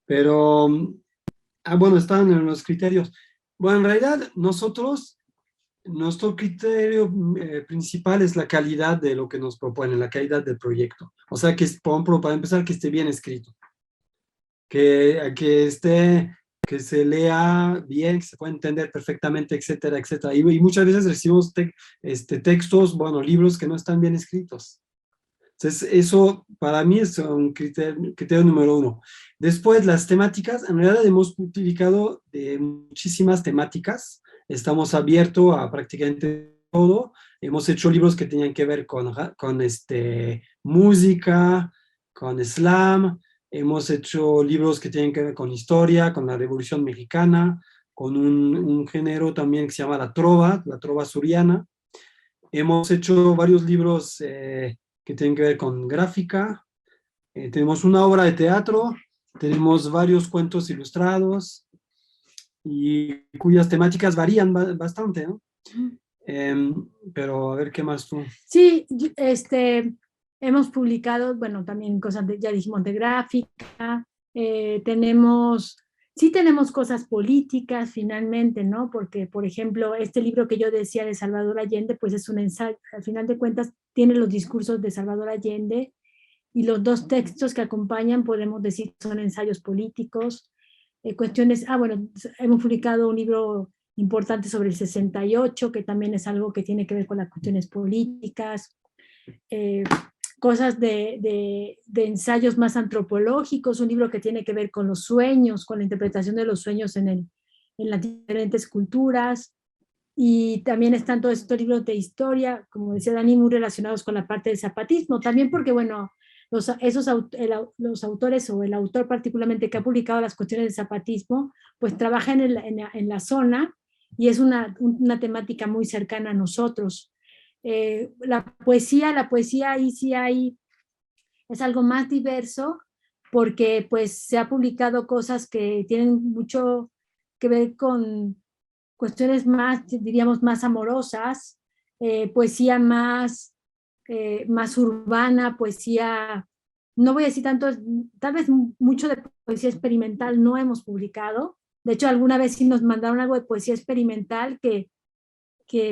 Pero, bueno, estaban en los criterios. Bueno, en realidad nuestro criterio principal es la calidad de lo que nos proponen, la calidad del proyecto. O sea, para empezar, que esté bien escrito. Que se lea bien, que se pueda entender perfectamente, etcétera, etcétera. Y muchas veces recibimos textos, bueno, libros que no están bien escritos. Entonces, eso para mí es un criterio número uno. Después, las temáticas, en realidad hemos publicado muchísimas temáticas, estamos abiertos a prácticamente todo. Hemos hecho libros que tenían que ver con música, con slam. Hemos hecho libros que tienen que ver con historia, con la Revolución Mexicana, con un género también que se llama la trova suriana. Hemos hecho varios libros que tienen que ver con gráfica. Tenemos una obra de teatro, tenemos varios cuentos ilustrados y cuyas temáticas varían bastante, ¿no? Pero a ver, ¿qué más tú? Sí, hemos publicado, bueno, también cosas, ya dijimos, de gráfica, tenemos cosas políticas finalmente, ¿no? Porque, por ejemplo, este libro que yo decía de Salvador Allende, pues es un ensayo, al final de cuentas tiene los discursos de Salvador Allende y los dos textos que acompañan, podemos decir, son ensayos políticos, cuestiones, bueno, hemos publicado un libro importante sobre el 68, que también es algo que tiene que ver con las cuestiones políticas, cosas de ensayos más antropológicos, un libro que tiene que ver con los sueños, con la interpretación de los sueños en las diferentes culturas, y también están todos estos libros de historia, como decía Dani, muy relacionados con la parte del zapatismo, también porque, bueno, los autores o el autor particularmente que ha publicado las cuestiones del zapatismo, pues trabaja en la zona y es una temática muy cercana a nosotros. La poesía ahí sí es algo más diverso porque pues se ha publicado cosas que tienen mucho que ver con cuestiones más, diríamos, más amorosas, poesía más urbana, poesía, no voy a decir tanto, tal vez mucho de poesía experimental no hemos publicado. De hecho, alguna vez sí nos mandaron algo de poesía experimental que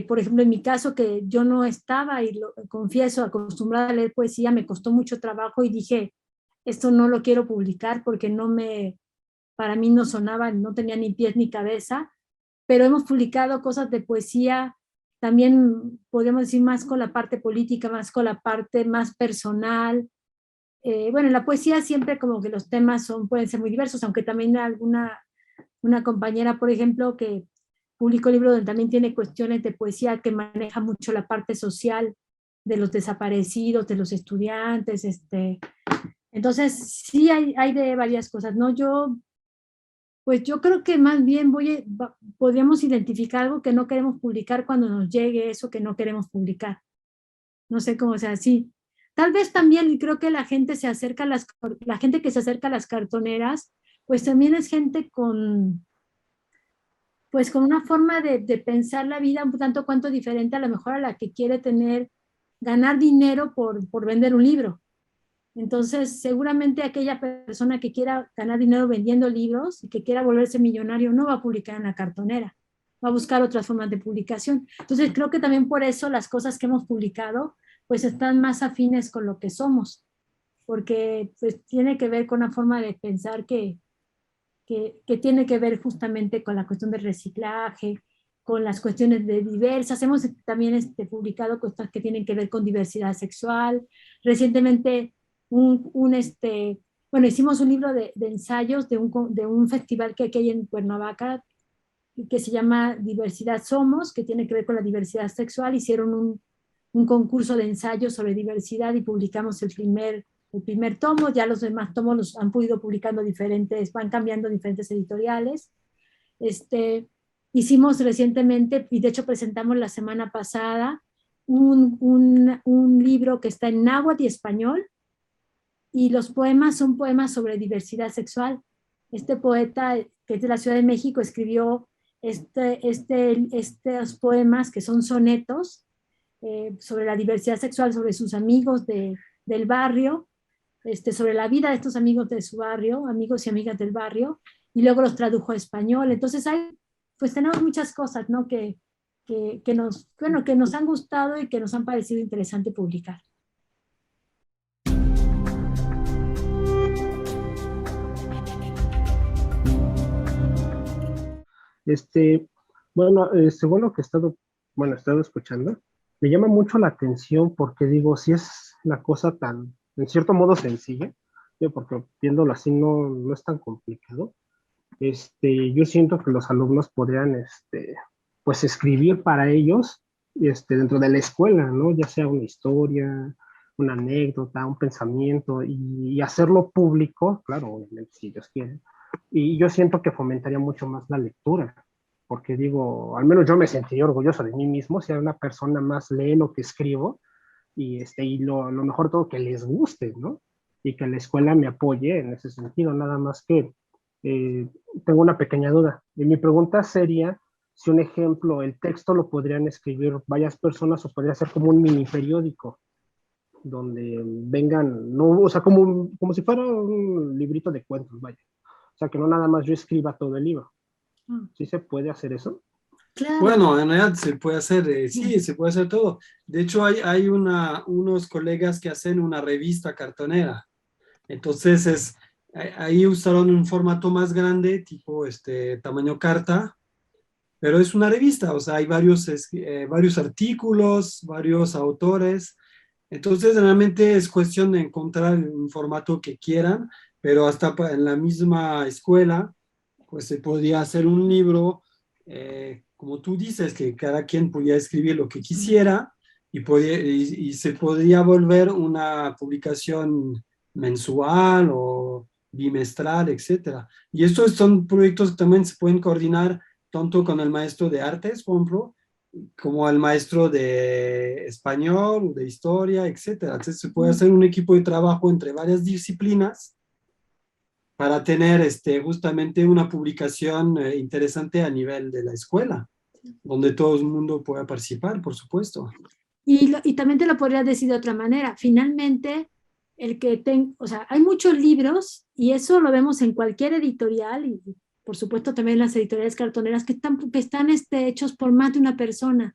por ejemplo, en mi caso, que yo no estaba, y lo confieso, acostumbrada a leer poesía, me costó mucho trabajo y dije, esto no lo quiero publicar porque para mí no sonaba, no tenía ni pies ni cabeza, pero hemos publicado cosas de poesía, también podríamos decir más con la parte política, más con la parte más personal. Bueno, en la poesía siempre como que los temas pueden ser muy diversos, aunque también una compañera, por ejemplo, que publicó un libro donde también tiene cuestiones de poesía que maneja mucho la parte social de los desaparecidos, de los estudiantes, entonces sí hay de varias cosas, ¿no? Pues yo creo que más bien podríamos identificar algo que no queremos publicar cuando nos llegue eso que no queremos publicar. No sé cómo sea así. Tal vez también, y creo que la gente la gente que se acerca a las cartoneras, pues también es gente con una forma de pensar la vida un tanto cuanto diferente a lo mejor a la que quiere ganar dinero por vender un libro. Entonces, seguramente aquella persona que quiera ganar dinero vendiendo libros y que quiera volverse millonario no va a publicar en la cartonera, va a buscar otras formas de publicación. Entonces, creo que también por eso las cosas que hemos publicado pues están más afines con lo que somos, porque pues tiene que ver con una forma de pensar que tiene que ver justamente con la cuestión del reciclaje, con las cuestiones de diversas. Hemos también publicado cosas que tienen que ver con diversidad sexual. Recientemente, bueno, hicimos un libro de ensayos de un festival que hay en Cuernavaca que se llama Diversidad Somos, que tiene que ver con la diversidad sexual. Hicieron un concurso de ensayos sobre diversidad y publicamos el primer tomo. Ya los demás tomos los han podido publicando diferentes, van cambiando diferentes editoriales. Hicimos recientemente, y de hecho presentamos la semana pasada, un libro que está en náhuatl y español, y los poemas son poemas sobre diversidad sexual. Este poeta, que es de la Ciudad de México, escribió estos poemas que son sonetos sobre la diversidad sexual, sobre sus amigos del barrio, sobre la vida de estos amigos de su barrio, amigos y amigas del barrio, y luego los tradujo a español. Entonces pues tenemos muchas cosas, ¿no? que nos han gustado y que nos han parecido interesante publicar. Bueno, según lo que he estado escuchando, me llama mucho la atención porque digo, si es la cosa tan, en cierto modo sencilla, porque viéndolo así no es tan complicado, yo siento que los alumnos podrían, pues escribir para ellos, dentro de la escuela, ¿no? Ya sea una historia, una anécdota, un pensamiento, y hacerlo público, claro, obviamente, si ellos quieren. Y yo siento que fomentaría mucho más la lectura, porque digo, al menos yo me sentiría orgulloso de mí mismo si una persona más lee lo que escribo, y lo mejor todo que les guste, ¿no? Y que la escuela me apoye en ese sentido, nada más que tengo una pequeña duda. Y mi pregunta sería, si un ejemplo, el texto lo podrían escribir varias personas o podría ser como un mini periódico, donde vengan, no, o sea, como si fuera un librito de cuentos, vaya. O sea, que no nada más yo escriba todo el libro. ¿Sí se puede hacer eso? Claro. Bueno, en realidad se puede hacer, sí, se puede hacer todo. De hecho, hay unos colegas que hacen una revista cartonera. Entonces, ahí usaron un formato más grande, tipo tamaño carta, pero es una revista, o sea, hay varios artículos, varios autores. Entonces, realmente es cuestión de encontrar un formato que quieran, pero hasta en la misma escuela, pues se podría hacer un libro, como tú dices, que cada quien podía escribir lo que quisiera y se podría volver una publicación mensual o bimestral, etcétera. Y estos son proyectos que también se pueden coordinar tanto con el maestro de artes, por ejemplo, como el maestro de español, de historia, etcétera. Entonces se puede hacer un equipo de trabajo entre varias disciplinas para tener justamente una publicación interesante a nivel de la escuela, donde todo el mundo pueda participar, por supuesto. Y también te lo podría decir de otra manera. Finalmente, o sea, hay muchos libros, y eso lo vemos en cualquier editorial, y por supuesto también en las editoriales cartoneras, que están hechos por más de una persona.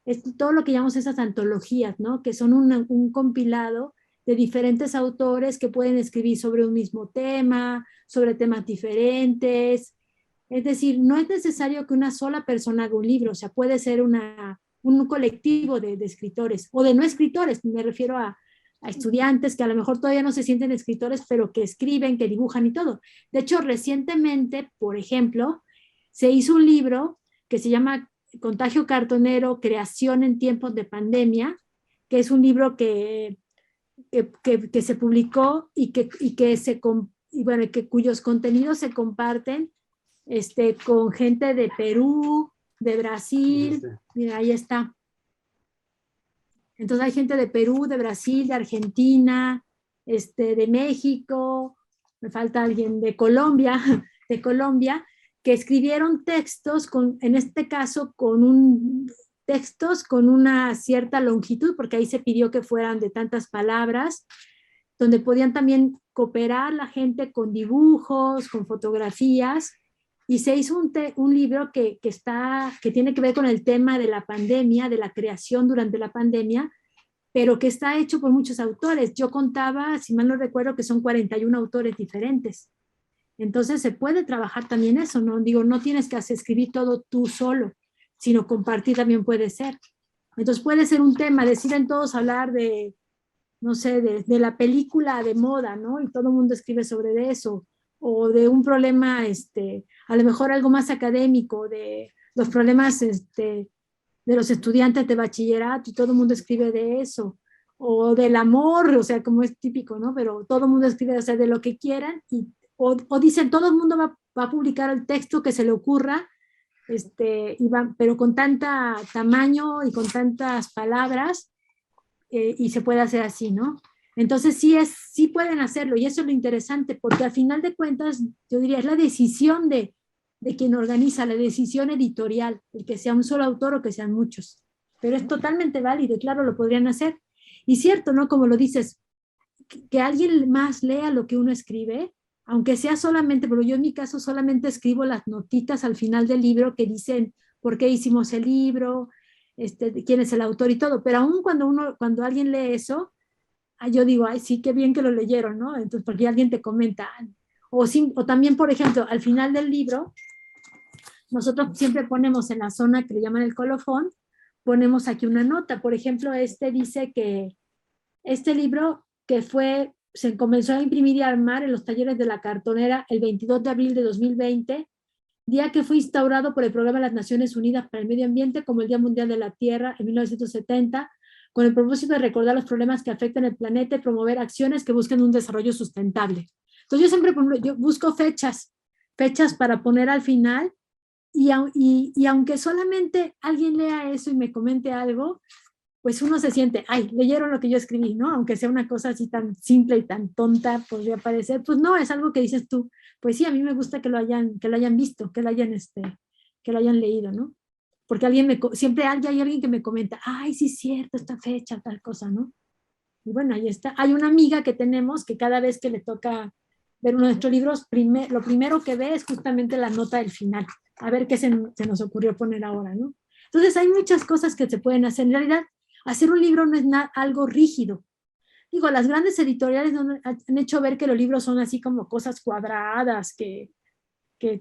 Es todo lo que llamamos esas antologías, ¿no? Que son un compilado de diferentes autores que pueden escribir sobre un mismo tema, sobre temas diferentes. Es decir, no es necesario que una sola persona haga un libro, o sea, puede ser un colectivo de escritores, o de no escritores, me refiero a estudiantes que a lo mejor todavía no se sienten escritores, pero que escriben, que dibujan y todo. De hecho, recientemente, por ejemplo, se hizo un libro que se llama Contagio Cartonero, Creación en Tiempos de Pandemia, que es un libro que se publicó cuyos contenidos se comparten con gente de Perú, de Brasil, mira, ahí está. Entonces hay gente de Perú, de Brasil, de Argentina, de México, me falta alguien de Colombia, que escribieron textos, en este caso textos con una cierta longitud, porque ahí se pidió que fueran de tantas palabras, donde podían también cooperar la gente con dibujos, con fotografías, y se hizo un libro que tiene que ver con el tema de la pandemia, de la creación durante la pandemia, pero que está hecho por muchos autores. Yo contaba, si mal no recuerdo, que son 41 autores diferentes. Entonces se puede trabajar también eso, ¿no? Digo, no tienes que escribir todo tú solo, sino compartir también puede ser. Entonces puede ser un tema, deciden todos hablar de, no sé, de la película de moda, ¿no? Y todo el mundo escribe sobre eso, o de un problema, a lo mejor algo más académico, de los problemas de los estudiantes de bachillerato y todo el mundo escribe de eso, o del amor, o sea, como es típico, ¿no? Pero todo el mundo escribe, o sea, de lo que quieran, o dicen, todo el mundo va a publicar el texto que se le ocurra, pero con tanta tamaño y con tantas palabras, y se puede hacer así, ¿no? Entonces sí pueden hacerlo, y eso es lo interesante, porque al final de cuentas, yo diría, es la decisión de quien organiza, la decisión editorial, el que sea un solo autor o que sean muchos. Pero es totalmente válido, y claro, lo podrían hacer. Y cierto, ¿no? Como lo dices, que alguien más lea lo que uno escribe, aunque sea solamente, pero yo en mi caso solamente escribo las notitas al final del libro que dicen por qué hicimos el libro, quién es el autor y todo, pero aún cuando alguien lee eso, yo digo, ay, sí, qué bien que lo leyeron, ¿no? Entonces, porque alguien te comenta, o también, por ejemplo, al final del libro, nosotros siempre ponemos en la zona que le llaman el colofón, ponemos aquí una nota, por ejemplo, dice que este libro que se comenzó a imprimir y armar en los talleres de la cartonera el 22 de abril de 2020, día que fue instaurado por el Programa de las Naciones Unidas para el Medio Ambiente como el Día Mundial de la Tierra en 1970, con el propósito de recordar los problemas que afectan el planeta y promover acciones que busquen un desarrollo sustentable. Entonces yo siempre yo busco fechas para poner al final, y aunque solamente alguien lea eso y me comente algo, pues uno se siente, ay, leyeron lo que yo escribí, ¿no? Aunque sea una cosa así tan simple y tan tonta, podría parecer, pues no, es algo que dices tú, pues sí, a mí me gusta que lo hayan visto, que lo hayan leído, ¿no? Porque siempre hay alguien que me comenta, ay, sí es cierto, esta fecha, tal cosa, ¿no? Y bueno, ahí está. Hay una amiga que tenemos que cada vez que le toca ver uno de nuestros libros, lo primero que ve es justamente la nota del final, a ver qué se nos ocurrió poner ahora, ¿no? Entonces hay muchas cosas que se pueden hacer. En realidad, hacer un libro no es algo rígido. Digo, las grandes editoriales han hecho ver que los libros son así como cosas cuadradas, que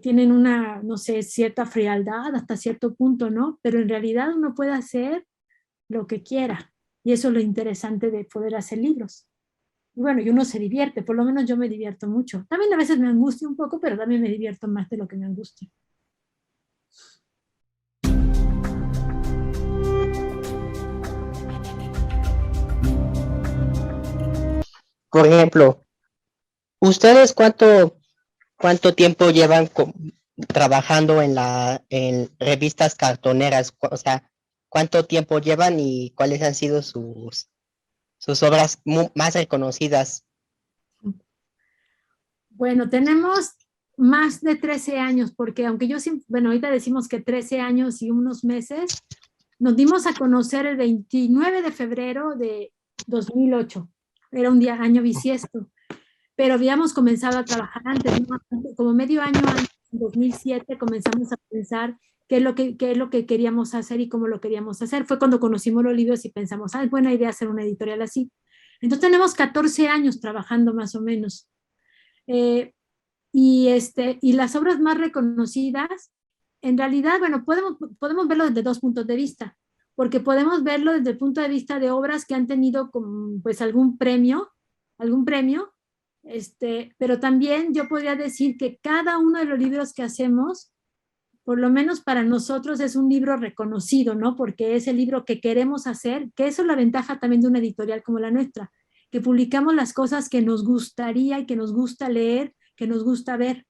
tienen una, no sé, cierta frialdad hasta cierto punto, ¿no? Pero en realidad uno puede hacer lo que quiera. Y eso es lo interesante de poder hacer libros. Y bueno, y uno se divierte, por lo menos yo me divierto mucho. También a veces me angustia un poco, pero también me divierto más de lo que me angustia. Por ejemplo, ¿ustedes cuánto tiempo llevan trabajando en revistas cartoneras? O sea, ¿cuánto tiempo llevan y cuáles han sido sus obras más reconocidas? Bueno, tenemos más de 13 años, porque aunque bueno, ahorita decimos que 13 años y unos meses, nos dimos a conocer el 29 de febrero de 2008. Era un año bisiesto, pero habíamos comenzado a trabajar antes, ¿no? Como medio año antes, en 2007, comenzamos a pensar qué es lo que queríamos hacer y cómo lo queríamos hacer. Fue cuando conocimos los libros y pensamos, es buena idea hacer una editorial así. Entonces tenemos 14 años trabajando más o menos. Y las obras más reconocidas, en realidad, bueno, podemos verlo desde dos puntos de vista, porque podemos verlo desde el punto de vista de obras que han tenido pues algún premio, pero también yo podría decir que cada uno de los libros que hacemos, por lo menos para nosotros, es un libro reconocido, ¿no? Porque es el libro que queremos hacer, que eso es la ventaja también de una editorial como la nuestra, que publicamos las cosas que nos gustaría y que nos gusta leer, que nos gusta ver.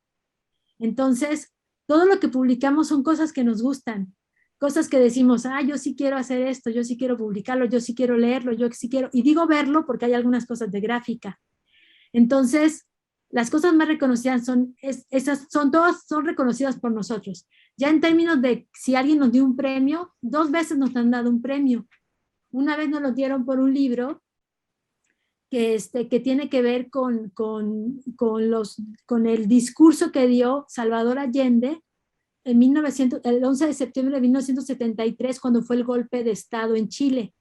Entonces, todo lo que publicamos son cosas que nos gustan, cosas que decimos, yo sí quiero hacer esto, yo sí quiero publicarlo, yo sí quiero leerlo, yo sí quiero, y digo verlo porque hay algunas cosas de gráfica. Entonces, las cosas más reconocidas todas son reconocidas por nosotros. Ya en términos de si alguien nos dio un premio, 2 veces nos han dado un premio. Una vez nos lo dieron por un libro que tiene que ver con el discurso que dio Salvador Allende el 11 de septiembre de 1973, cuando fue el golpe de Estado en Chile.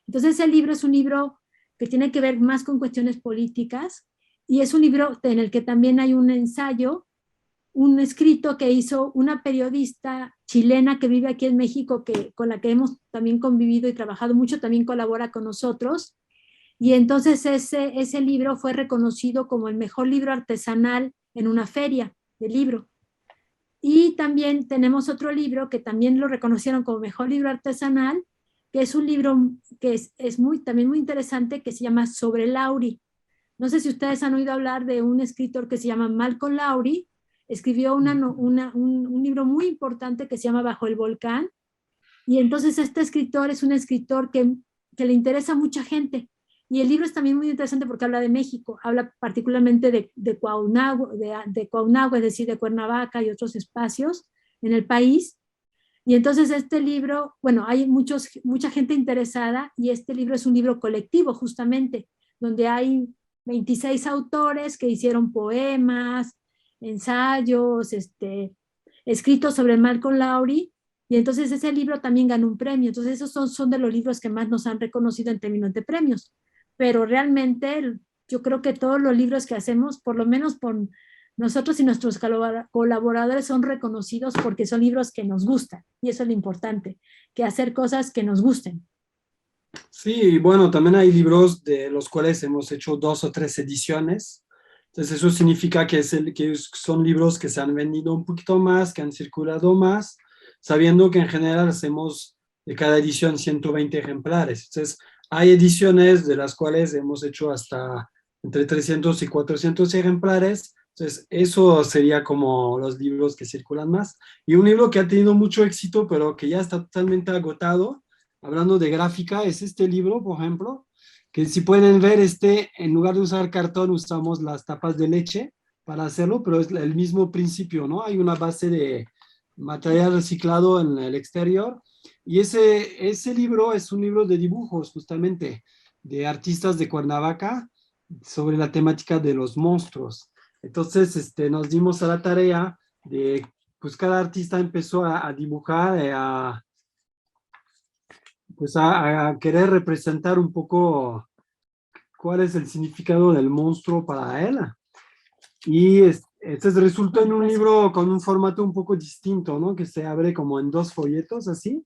Entonces el libro es un libro que tiene que ver más con cuestiones políticas, y es un libro en el que también hay un ensayo, un escrito que hizo una periodista chilena que vive aquí en México, con la que hemos también convivido y trabajado mucho, también colabora con nosotros. Y entonces ese libro fue reconocido como el mejor libro artesanal en una feria de libro. Y también tenemos otro libro que también lo reconocieron como mejor libro artesanal, que es un libro que es también muy interesante, que se llama Sobre Laurie. No sé si ustedes han oído hablar de un escritor que se llama Malcolm Lowry. Escribió un libro muy importante que se llama Bajo el Volcán. Y entonces este escritor es un escritor que le interesa a mucha gente. Y el libro es también muy interesante porque habla de México, habla particularmente de Cuauhnáhuac, es decir, de Cuernavaca y otros espacios en el país. Y entonces este libro, bueno, hay mucha gente interesada, y este libro es un libro colectivo justamente, donde hay 26 autores que hicieron poemas, ensayos, escritos sobre Malcolm Lowry, y entonces ese libro también ganó un premio. Entonces esos son de los libros que más nos han reconocido en términos de premios. Pero realmente yo creo que todos los libros que hacemos, por lo menos por nosotros y nuestros colaboradores, son reconocidos porque son libros que nos gustan, y eso es lo importante, que hacer cosas que nos gusten. Sí, bueno, también hay libros de los cuales hemos hecho 2 o 3 ediciones. Entonces eso significa que son libros que se han vendido un poquito más, que han circulado más, sabiendo que en general hacemos de cada edición 120 ejemplares. Entonces hay ediciones de las cuales hemos hecho hasta entre 300 y 400 ejemplares. Entonces eso sería como los libros que circulan más. Y un libro que ha tenido mucho éxito, pero que ya está totalmente agotado, hablando de gráfica, es este libro, por ejemplo, que si pueden ver, en lugar de usar cartón, usamos las tapas de leche para hacerlo, pero es el mismo principio, ¿no? Hay una base de material reciclado en el exterior, y ese libro es un libro de dibujos, justamente, de artistas de Cuernavaca, sobre la temática de los monstruos. Entonces, nos dimos a la tarea de, pues cada artista empezó a dibujar, pues a querer representar un poco cuál es el significado del monstruo para él. Y este resultó en un libro con un formato un poco distinto, ¿no? Que se abre como en 2 folletos, así.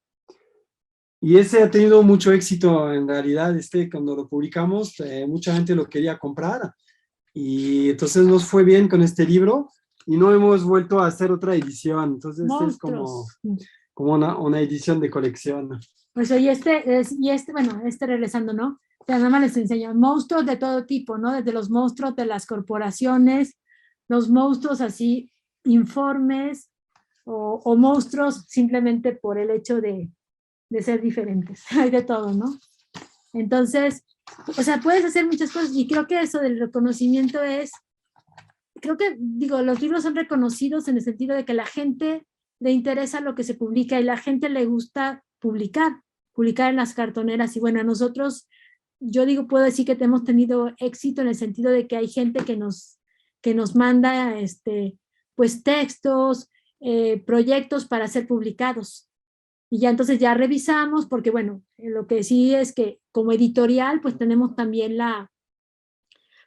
Y ese ha tenido mucho éxito en realidad. Cuando lo publicamos, mucha gente lo quería comprar. Y entonces nos fue bien con este libro y no hemos vuelto a hacer otra edición. Entonces es como una edición de colección. Pues y bueno, regresando, ¿no? O sea, nada más les enseño monstruos de todo tipo, ¿no? Desde los monstruos de las corporaciones, los monstruos así informes, o monstruos simplemente por el hecho de ser diferentes. Hay de todo, ¿no? Entonces, o sea, puedes hacer muchas cosas, y creo que eso del reconocimiento los libros son reconocidos en el sentido de que la gente le interesa lo que se publica, y la gente le gusta publicar en las cartoneras. Y bueno, a nosotros, puedo decir que hemos tenido éxito en el sentido de que hay gente que nos manda pues textos, proyectos para ser publicados. Y ya entonces ya revisamos, porque bueno, lo que sí es que como editorial pues tenemos también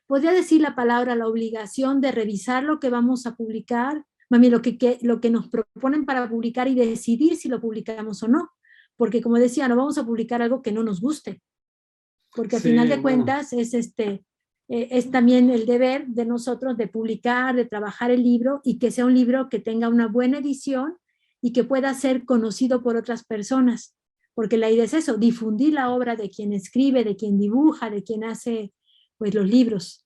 podría decir la palabra, la obligación de revisar lo que vamos a publicar, mami, lo que nos proponen para publicar, y decidir si lo publicamos o no. Porque como decía, no vamos a publicar algo que no nos guste, porque al final de cuentas es también el deber de nosotros de publicar, de trabajar el libro, y que sea un libro que tenga una buena edición y que pueda ser conocido por otras personas, porque la idea es eso, difundir la obra de quien escribe, de quien dibuja, de quien hace pues los libros.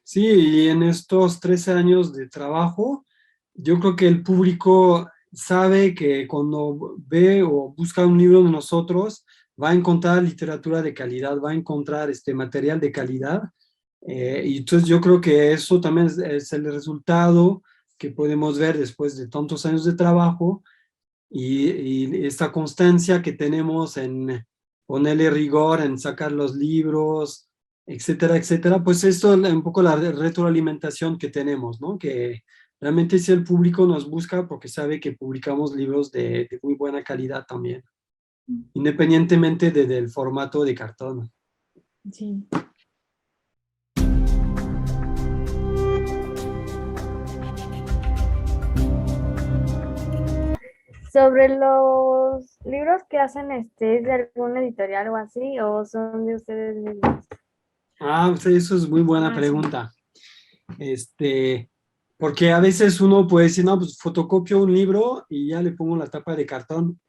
Sí, y en estos 13 años de trabajo, yo creo que el público sabe que cuando ve o busca un libro de nosotros, va a encontrar literatura de calidad, va a encontrar material de calidad. Y entonces yo creo que eso también es el resultado que podemos ver después de tantos años de trabajo, y esta constancia que tenemos en ponerle rigor, en sacar los libros, etcétera, etcétera. Pues esto es un poco la retroalimentación que tenemos, ¿no? Que realmente si el público nos busca porque sabe que publicamos libros de muy buena calidad también, independientemente del formato de cartón. Sí. Sobre los libros que hacen, ¿es de alguna editorial o así, o son de ustedes mismos? Eso es muy buena pregunta. Porque a veces uno puede decir, no, pues fotocopio un libro y ya le pongo la tapa de cartón.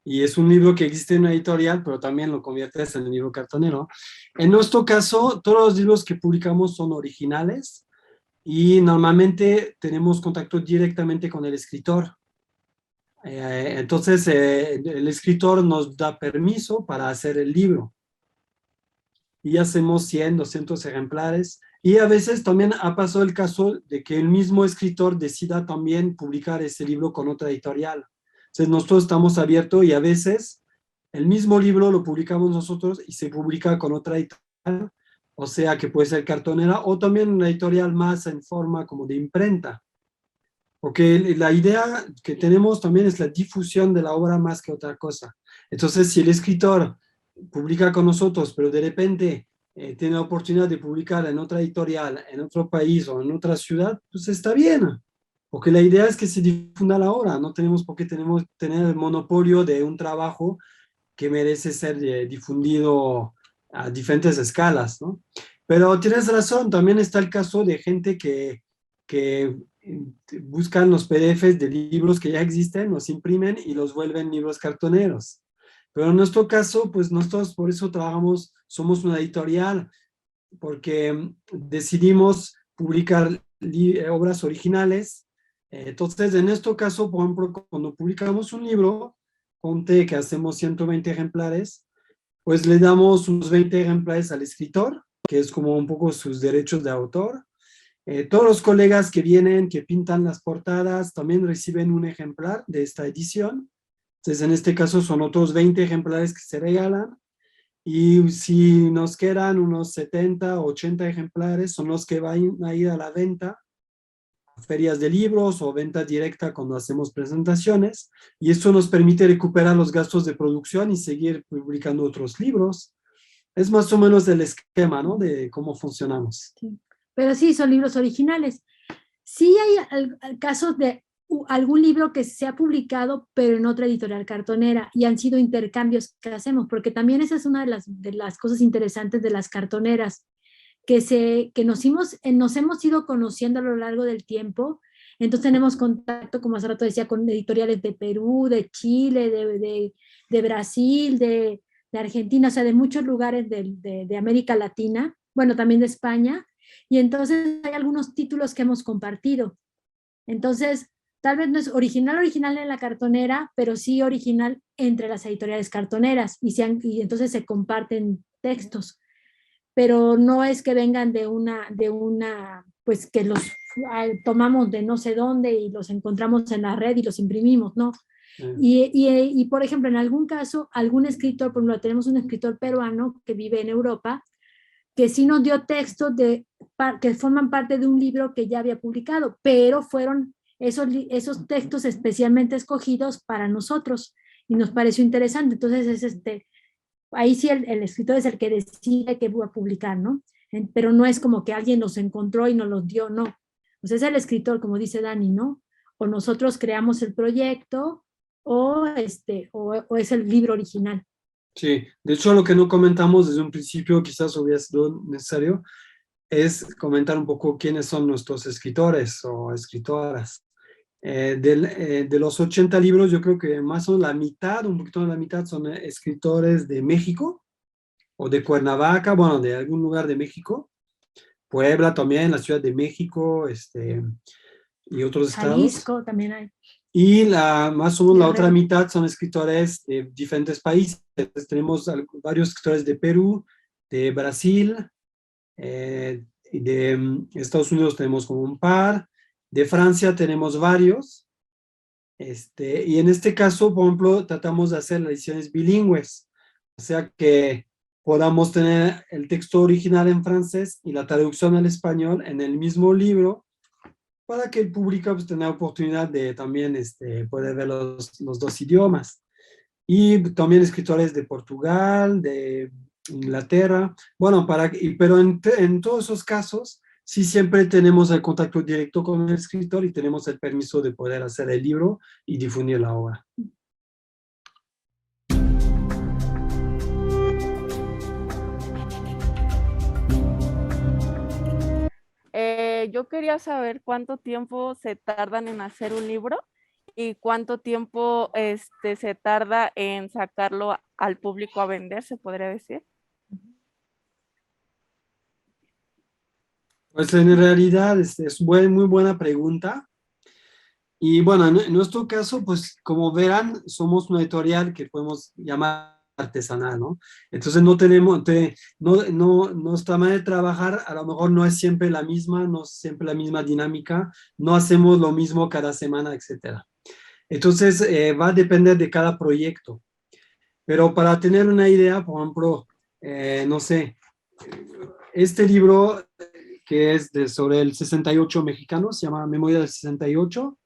Y es un libro que existe en una editorial, pero también lo conviertes en un libro cartonero. En nuestro caso, todos los libros que publicamos son originales y normalmente tenemos contacto directamente con el escritor. Entonces, el escritor nos da permiso para hacer el libro. Y hacemos 100, 200 ejemplares. Y a veces también ha pasado el caso de que el mismo escritor decida también publicar ese libro con otra editorial. Entonces nosotros estamos abiertos y a veces el mismo libro lo publicamos nosotros y se publica con otra editorial, o sea que puede ser cartonera o también una editorial más en forma como de imprenta. Porque la idea que tenemos también es la difusión de la obra más que otra cosa. Entonces si el escritor publica con nosotros, pero de repente tiene la oportunidad de publicar en otra editorial, en otro país o en otra ciudad, pues está bien. Porque la idea es que se difunda la obra, no tenemos por qué tener el monopolio de un trabajo que merece ser difundido a diferentes escalas, ¿no? Pero tienes razón, también está el caso de gente que buscan los PDFs de libros que ya existen, los imprimen y los vuelven libros cartoneros. Pero en nuestro caso, pues nosotros por eso trabajamos, somos una editorial, porque decidimos publicar obras originales. Entonces, en este caso, por ejemplo, cuando publicamos un libro, ponte que hacemos 120 ejemplares, pues le damos unos 20 ejemplares al escritor, que es como un poco sus derechos de autor. Todos los colegas que vienen, que pintan las portadas, también reciben un ejemplar de esta edición. Entonces, en este caso son otros 20 ejemplares que se regalan. Y si nos quedan unos 70 o 80 ejemplares, son los que van a ir a la venta, a ferias de libros o venta directa cuando hacemos presentaciones. Y esto nos permite recuperar los gastos de producción y seguir publicando otros libros. Es más o menos el esquema, ¿no? De cómo funcionamos. Sí. Pero sí, son libros originales. Sí hay casos de algún libro que se ha publicado, pero en otra editorial cartonera, y han sido intercambios que hacemos, porque también esa es una de las cosas interesantes de las cartoneras, que nos hemos ido conociendo a lo largo del tiempo. Entonces tenemos contacto, como hace rato decía, con editoriales de Perú, de Chile, de Brasil, de Argentina, o sea, de muchos lugares de América Latina, bueno, también de España, y entonces hay algunos títulos que hemos compartido. Entonces, tal vez no es original en la cartonera, pero sí original entre las editoriales cartoneras, y entonces se comparten textos, pero no es que vengan de una, pues que los tomamos de no sé dónde y los encontramos en la red y los imprimimos, ¿no? Y por ejemplo, en algún caso, algún escritor, por ejemplo, tenemos un escritor peruano que vive en Europa, que sí nos dio textos que forman parte de un libro que ya había publicado, pero fueron esos textos especialmente escogidos para nosotros, y nos pareció interesante. Entonces ahí sí el escritor es el que decide qué va a publicar, ¿no? Pero no es como que alguien los encontró y nos los dio, no. Pues es el escritor, como dice Dani, ¿no? O nosotros creamos el proyecto, o es el libro original. Sí, de hecho lo que no comentamos desde un principio, quizás hubiera sido necesario, es comentar un poco quiénes son nuestros escritores o escritoras. De los 80 libros, yo creo que más o menos la mitad, un poquito de la mitad, son escritores de México o de Cuernavaca, bueno, de algún lugar de México. Puebla también, la Ciudad de México, y otros estados. Jalisco también hay. Y más o menos la otra mitad son escritores de diferentes países. Entonces, tenemos varios escritores de Perú, de Brasil, y de Estados Unidos tenemos como un par, de Francia tenemos varios, y en este caso, por ejemplo, tratamos de hacer las ediciones bilingües, o sea que podamos tener el texto original en francés y la traducción al español en el mismo libro, para que el público pues, tenga oportunidad de también poder ver los dos idiomas. Y también escritores de Portugal, de Inglaterra, bueno, pero en todos esos casos, sí siempre tenemos el contacto directo con el escritor y tenemos el permiso de poder hacer el libro y difundir la obra. yo quería saber cuánto tiempo se tardan en hacer un libro y cuánto tiempo se tarda en sacarlo al público a vender, se podría decir. Pues en realidad muy buena pregunta. Y bueno, en nuestro caso, pues como verán, somos una editorial que podemos llamar artesanal, ¿no? Entonces no tenemos, nuestra manera de trabajar a lo mejor no es siempre la misma, no es siempre la misma dinámica, no hacemos lo mismo cada semana, etcétera. Entonces va a depender de cada proyecto. Pero para tener una idea, por ejemplo, no sé, este libro que es sobre el 68 mexicano, se llama Memoria del 68,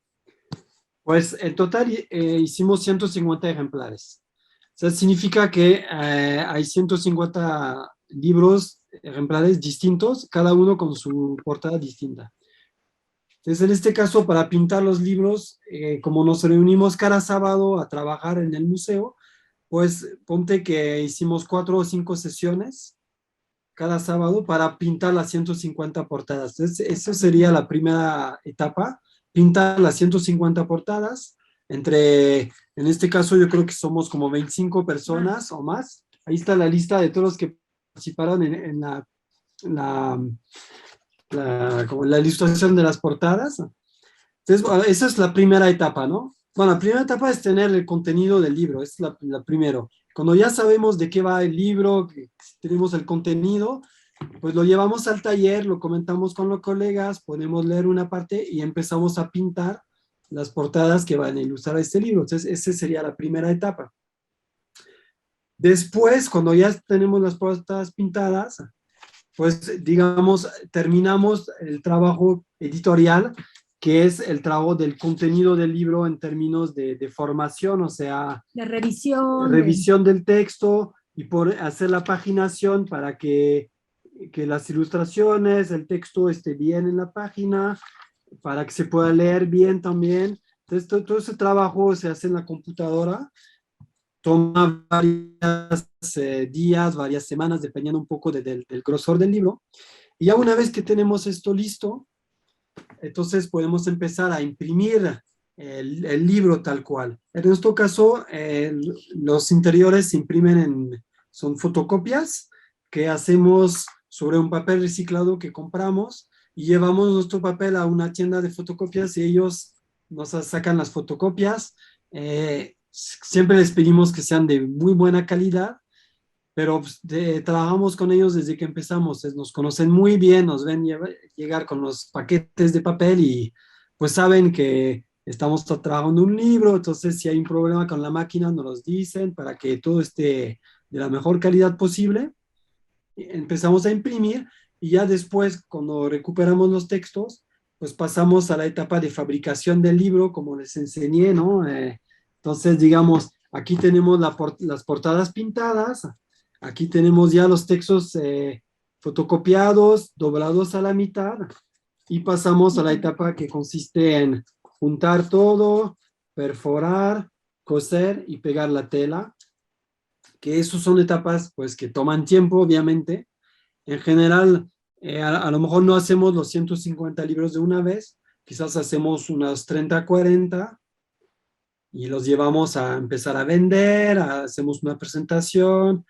pues en total hicimos 150 ejemplares. O sea, significa que hay 150 libros, ejemplares distintos, cada uno con su portada distinta. Entonces, en este caso, para pintar los libros, como nos reunimos cada sábado a trabajar en el museo, pues ponte que hicimos 4 o 5 sesiones cada sábado para pintar las 150 portadas. Entonces, eso sería la primera etapa, pintar las 150 portadas. En este caso, yo creo que somos como 25 personas o más. Ahí está la lista de todos los que participaron en como la ilustración de las portadas. Entonces, bueno, esa es la primera etapa, ¿no? Bueno, la primera etapa es tener el contenido del libro, es la primero. Cuando ya sabemos de qué va el libro, que tenemos el contenido, pues lo llevamos al taller, lo comentamos con los colegas, podemos leer una parte y empezamos a pintar las portadas que van a ilustrar este libro. Entonces, esa sería la primera etapa. Después, cuando ya tenemos las portadas pintadas, pues digamos, terminamos el trabajo editorial, que es el trabajo del contenido del libro en términos de formación, o sea, de revisión. Revisión del texto y por hacer la paginación para que las ilustraciones, el texto esté bien en la página, para que se pueda leer bien también. Entonces, todo ese trabajo se hace en la computadora, toma varios días, varias semanas, dependiendo un poco del grosor del libro. Y ya una vez que tenemos esto listo, entonces podemos empezar a imprimir el libro tal cual. En nuestro caso, los interiores se imprimen son fotocopias que hacemos sobre un papel reciclado que compramos y llevamos nuestro papel a una tienda de fotocopias y ellos nos sacan las fotocopias. Siempre les pedimos que sean de muy buena calidad, pero pues, trabajamos con ellos desde que empezamos, nos conocen muy bien, nos ven llegar con los paquetes de papel y pues saben que estamos trabajando un libro, entonces si hay un problema con la máquina nos los dicen para que todo esté de la mejor calidad posible. Empezamos a imprimir y ya después, cuando recuperamos los textos, pues pasamos a la etapa de fabricación del libro, como les enseñé, ¿no? Entonces, digamos, aquí tenemos las portadas pintadas, aquí tenemos ya los textos fotocopiados, doblados a la mitad, y pasamos a la etapa que consiste en juntar todo, perforar, coser y pegar la tela, que esas son etapas pues que toman tiempo, obviamente. En general, a lo mejor no hacemos los 150 libros de una vez, quizás hacemos unas 30, 40, y los llevamos a empezar a vender, hacemos una presentación,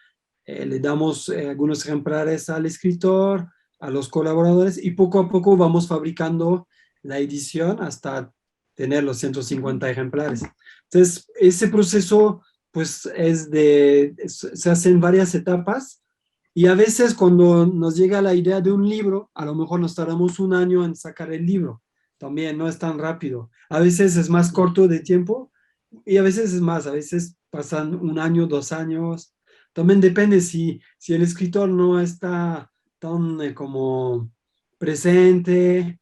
le damos algunos ejemplares al escritor, a los colaboradores, y poco a poco vamos fabricando la edición hasta tener los 150 ejemplares. Entonces, ese proceso pues se hace en varias etapas, y a veces cuando nos llega la idea de un libro, a lo mejor nos tardamos un año en sacar el libro, también no es tan rápido. A veces es más corto de tiempo, y a veces es más, a veces pasan un año, 2 años. También depende si el escritor no está tan como presente,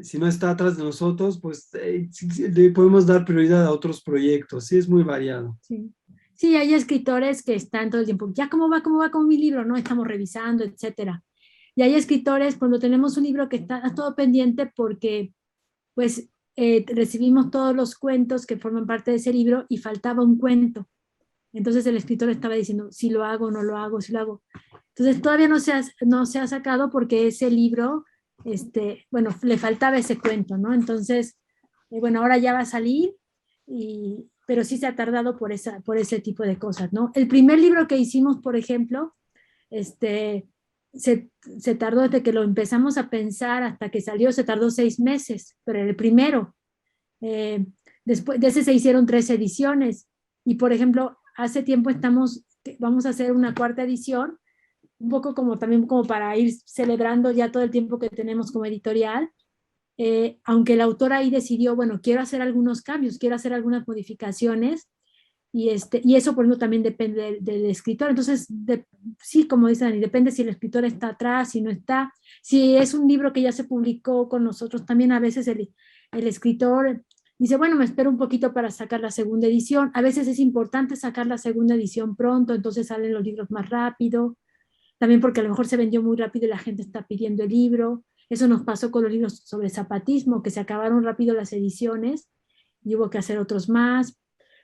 si no está atrás de nosotros, pues le podemos dar prioridad a otros proyectos. Sí, es muy variado. Sí. Sí, hay escritores que están todo el tiempo, ya cómo va con mi libro, ¿no? Estamos revisando, etcétera. Y hay escritores cuando tenemos un libro que está todo pendiente porque, pues, recibimos todos los cuentos que forman parte de ese libro y faltaba un cuento. Entonces el escritor estaba diciendo, si lo hago, no lo hago, si lo hago. Entonces todavía no se ha sacado porque ese libro bueno, le faltaba ese cuento, ¿no? Entonces, bueno, ahora ya va a salir, pero sí se ha tardado por ese tipo de cosas, ¿no? El primer libro que hicimos, por ejemplo, se tardó desde que lo empezamos a pensar hasta que salió, se tardó 6 meses, pero el primero, después de ese se hicieron 3 ediciones, y por ejemplo, hace tiempo vamos a hacer una 4ª edición, un poco también como para ir celebrando ya todo el tiempo que tenemos como editorial, aunque el autor ahí decidió, bueno, quiero hacer algunos cambios, quiero hacer algunas modificaciones, y eso por ejemplo también depende del escritor. Entonces, sí, como dice Dani, depende si el escritor está atrás, si no está, si es un libro que ya se publicó con nosotros, también a veces el escritor dice, bueno, me espero un poquito para sacar la 2ª edición. A veces es importante sacar la 2ª edición pronto, entonces salen los libros más rápido, también porque a lo mejor se vendió muy rápido y la gente está pidiendo el libro. Eso nos pasó con los libros sobre zapatismo, que se acabaron rápido las ediciones y hubo que hacer otros más.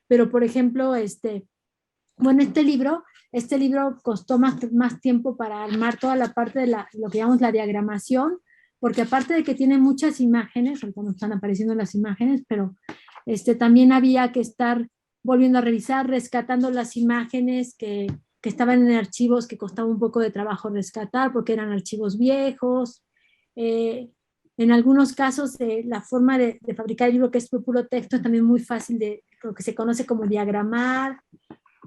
Pero, por ejemplo, bueno, este libro costó más tiempo para armar toda la parte de lo que llamamos la diagramación, porque aparte de que tiene muchas imágenes, ahorita no están apareciendo las imágenes, pero también había que estar volviendo a revisar, rescatando las imágenes que estaban en archivos que costaba un poco de trabajo rescatar, porque eran archivos viejos. En algunos casos, la forma de fabricar el libro, que es puro texto, es también muy fácil de lo que se conoce como diagramar.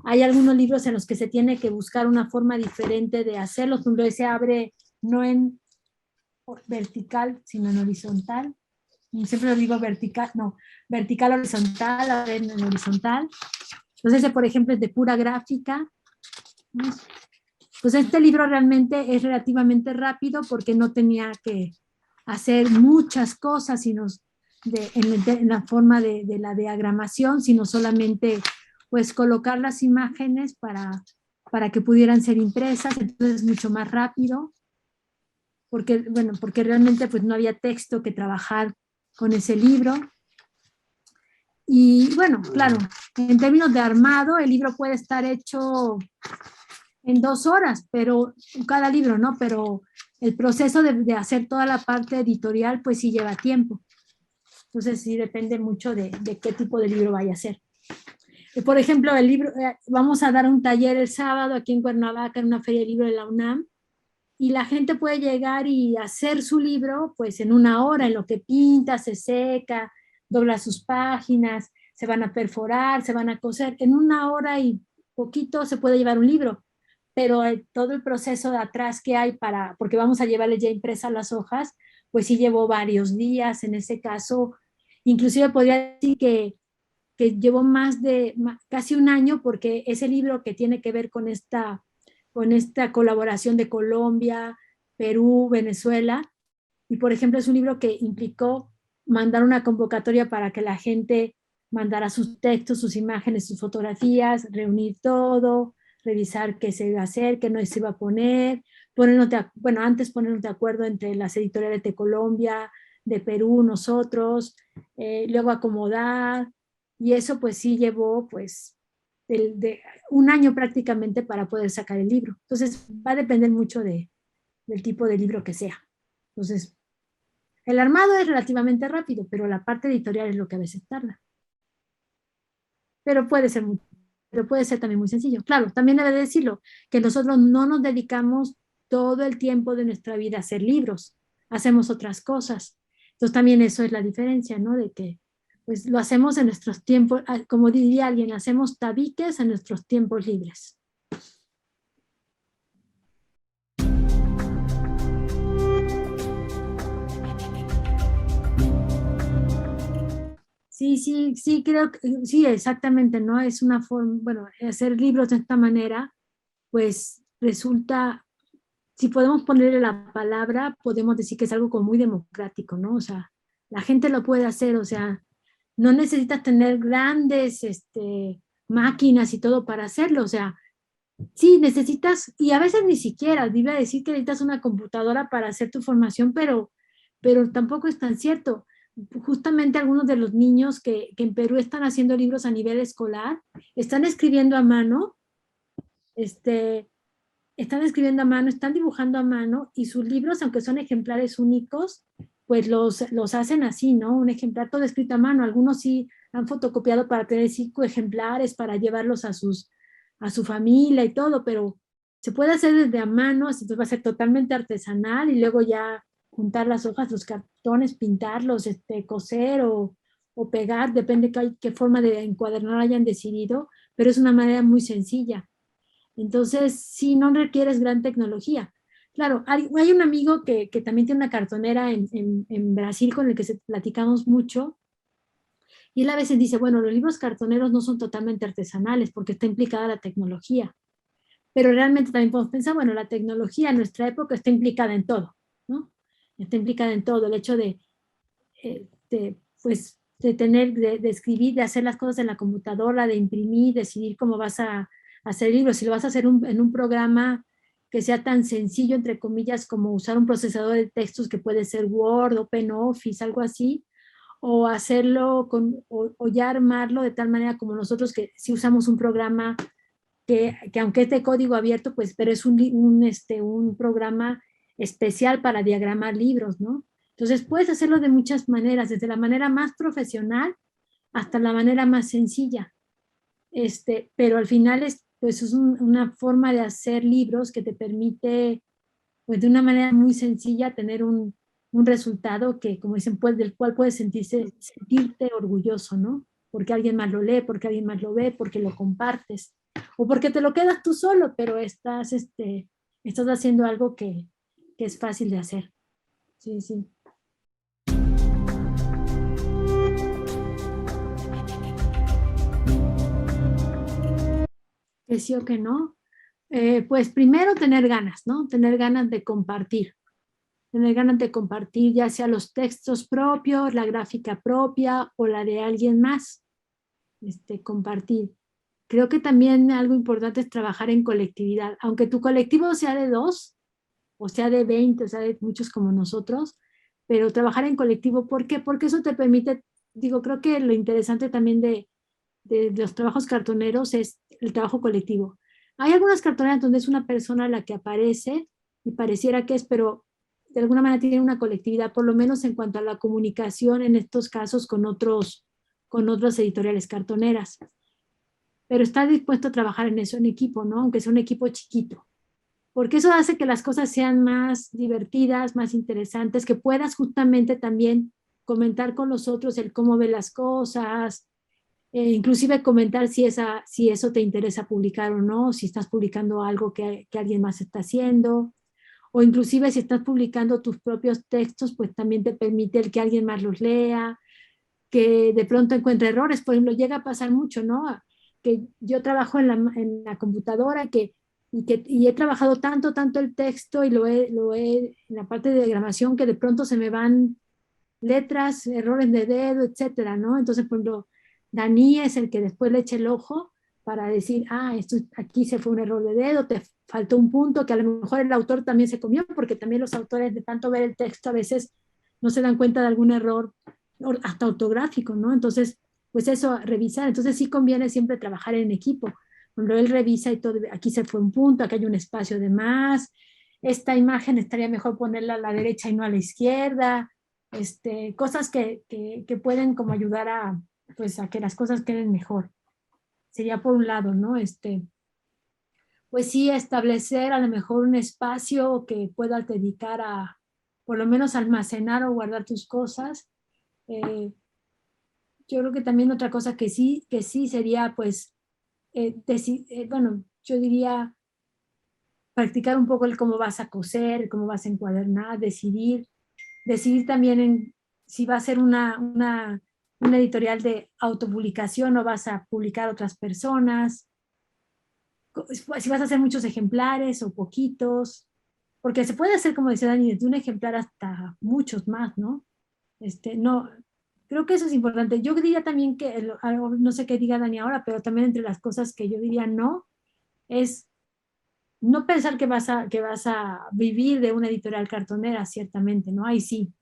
Hay algunos libros en los que se tiene que buscar una forma diferente de hacerlos, donde se abre no en vertical, sino en horizontal. Siempre lo digo vertical, no, vertical, horizontal, a ver, en horizontal. Entonces ese, por ejemplo, es de pura gráfica. Pues este libro realmente es relativamente rápido porque no tenía que hacer muchas cosas, sino en la forma de la diagramación, sino solamente pues colocar las imágenes para que pudieran ser impresas. Entonces mucho más rápido, porque realmente pues no había texto que trabajar con ese libro. Y bueno, claro, en términos de armado, el libro puede estar hecho en 2 horas, pero cada libro, ¿no? Pero el proceso de hacer toda la parte editorial, pues sí lleva tiempo. Entonces sí depende mucho de qué tipo de libro vaya a ser. Por ejemplo, el libro, vamos a dar un taller el sábado aquí en Cuernavaca, en una feria de libro de la UNAM, y la gente puede llegar y hacer su libro pues en 1 hora, en lo que pinta, se seca, dobla sus páginas, se van a perforar, se van a coser. En 1 hora y poquito se puede llevar un libro, pero todo el proceso de atrás que hay porque vamos a llevarle ya impresas las hojas, pues sí llevó varios días. En ese caso, inclusive podría decir que llevó casi 1 año, porque ese libro que tiene que ver con esta colaboración de Colombia, Perú, Venezuela, y por ejemplo es un libro que implicó mandar una convocatoria para que la gente mandara sus textos, sus imágenes, sus fotografías, reunir todo, revisar qué se iba a hacer, qué no se iba a poner, antes ponernos de acuerdo entre las editoriales de Colombia, de Perú, nosotros, luego acomodar, y eso pues sí llevó pues de 1 año prácticamente para poder sacar el libro. Entonces va a depender mucho del tipo de libro que sea. Entonces, el armado es relativamente rápido, pero la parte editorial es lo que a veces tarda. Pero puede ser también muy sencillo. Claro, también debe decirlo, que nosotros no nos dedicamos todo el tiempo de nuestra vida a hacer libros, hacemos otras cosas. Entonces también eso es la diferencia, ¿no? De que pues lo hacemos en nuestros tiempos, como diría alguien, hacemos tabiques en nuestros tiempos libres. Sí, creo que sí, exactamente, ¿no? Es una forma, bueno, hacer libros de esta manera, pues resulta, si podemos ponerle la palabra, podemos decir que es algo como muy democrático, ¿no? O sea, la gente lo puede hacer, o sea, no necesitas tener grandes máquinas y todo para hacerlo, o sea, sí necesitas, y a veces ni siquiera, iba a decir que necesitas una computadora para hacer tu formación, pero tampoco es tan cierto. Justamente algunos de los niños que en Perú están haciendo libros a nivel escolar, están escribiendo a mano, están escribiendo a mano, están dibujando a mano y sus libros, aunque son ejemplares únicos, pues los hacen así, ¿no? Un ejemplar todo escrito a mano. Algunos sí han fotocopiado para tener 5 ejemplares, para llevarlos a su familia y todo, pero se puede hacer desde a mano, entonces va a ser totalmente artesanal y luego ya juntar las hojas, los cartones, pintarlos, coser o pegar, depende qué forma de encuadernar hayan decidido, pero es una manera muy sencilla. Entonces, sí, no requieres gran tecnología. Claro, hay un amigo que también tiene una cartonera en Brasil con el que platicamos mucho, y él a veces dice, bueno, los libros cartoneros no son totalmente artesanales porque está implicada la tecnología, pero realmente también podemos pensar, bueno, la tecnología en nuestra época está implicada en todo, ¿no? Está implicada en todo, el hecho de de escribir, de hacer las cosas en la computadora, de imprimir, decidir cómo vas a hacer libros, si lo vas a hacer en un programa que sea tan sencillo, entre comillas, como usar un procesador de textos que puede ser Word, OpenOffice, algo así, o hacerlo o ya armarlo de tal manera como nosotros que si usamos un programa que aunque es de código abierto, pues, pero es un programa especial para diagramar libros, ¿no? Entonces puedes hacerlo de muchas maneras, desde la manera más profesional hasta la manera más sencilla. Pero al final pues es una forma de hacer libros que te permite, pues de una manera muy sencilla, tener un resultado que, como dicen, pues, del cual puedes sentirte orgulloso, ¿no? Porque alguien más lo lee, porque alguien más lo ve, porque lo compartes, o porque te lo quedas tú solo, pero estás haciendo algo que es fácil de hacer. Sí, sí. Que sí o que no. Pues primero tener ganas, ¿no? Tener ganas de compartir. Tener ganas de compartir ya sea los textos propios, la gráfica propia o la de alguien más. Compartir. Creo que también algo importante es trabajar en colectividad. Aunque tu colectivo sea de 2, o sea de 20, o sea de muchos como nosotros, pero trabajar en colectivo, ¿por qué? Porque eso te permite, digo, creo que lo interesante también de los trabajos cartoneros es el trabajo colectivo. Hay algunas cartoneras donde es una persona la que aparece y pareciera que es, pero de alguna manera tiene una colectividad, por lo menos en cuanto a la comunicación en estos casos con otras editoriales cartoneras. Pero está dispuesto a trabajar en eso en equipo, ¿no? Aunque sea un equipo chiquito. Porque eso hace que las cosas sean más divertidas, más interesantes, que puedas justamente también comentar con los otros el cómo ve las cosas, inclusive comentar si eso te interesa publicar o no, si estás publicando algo que alguien más está haciendo, o inclusive si estás publicando tus propios textos, pues también te permite el que alguien más los lea, que de pronto encuentre errores. Por ejemplo, llega a pasar mucho, ¿no? Que yo trabajo en la computadora y he trabajado tanto el texto y lo he en la parte de diagramación que de pronto se me van letras, errores de dedo, etcétera, ¿no? Entonces, por ejemplo, Dani es el que después le echa el ojo para decir, esto aquí se fue un error de dedo, te faltó un punto que a lo mejor el autor también se comió, porque también los autores de tanto ver el texto a veces no se dan cuenta de algún error hasta ortográfico, ¿no? Entonces, pues eso, revisar. Entonces sí conviene siempre trabajar en equipo. Cuando él revisa y todo, aquí se fue un punto, aquí hay un espacio de más, esta imagen estaría mejor ponerla a la derecha y no a la izquierda, cosas que pueden como ayudar a que las cosas queden mejor. Sería por un lado, ¿no? Pues sí, establecer a lo mejor un espacio que puedas dedicar a, por lo menos, almacenar o guardar tus cosas. Yo creo que también otra cosa que sí sería, pues, bueno, yo diría practicar un poco el cómo vas a coser, cómo vas a encuadernar, decidir también si va a ser una editorial de autopublicación o vas a publicar otras personas, si vas a hacer muchos ejemplares o poquitos, porque se puede hacer, como decía Dani, desde un ejemplar hasta muchos más, ¿no? No, creo que eso es importante. Yo diría también que, no sé qué diga Dani ahora, pero también entre las cosas que yo diría no, es no pensar que vas a vivir de una editorial cartonera, ciertamente, ¿no? Ahí sí.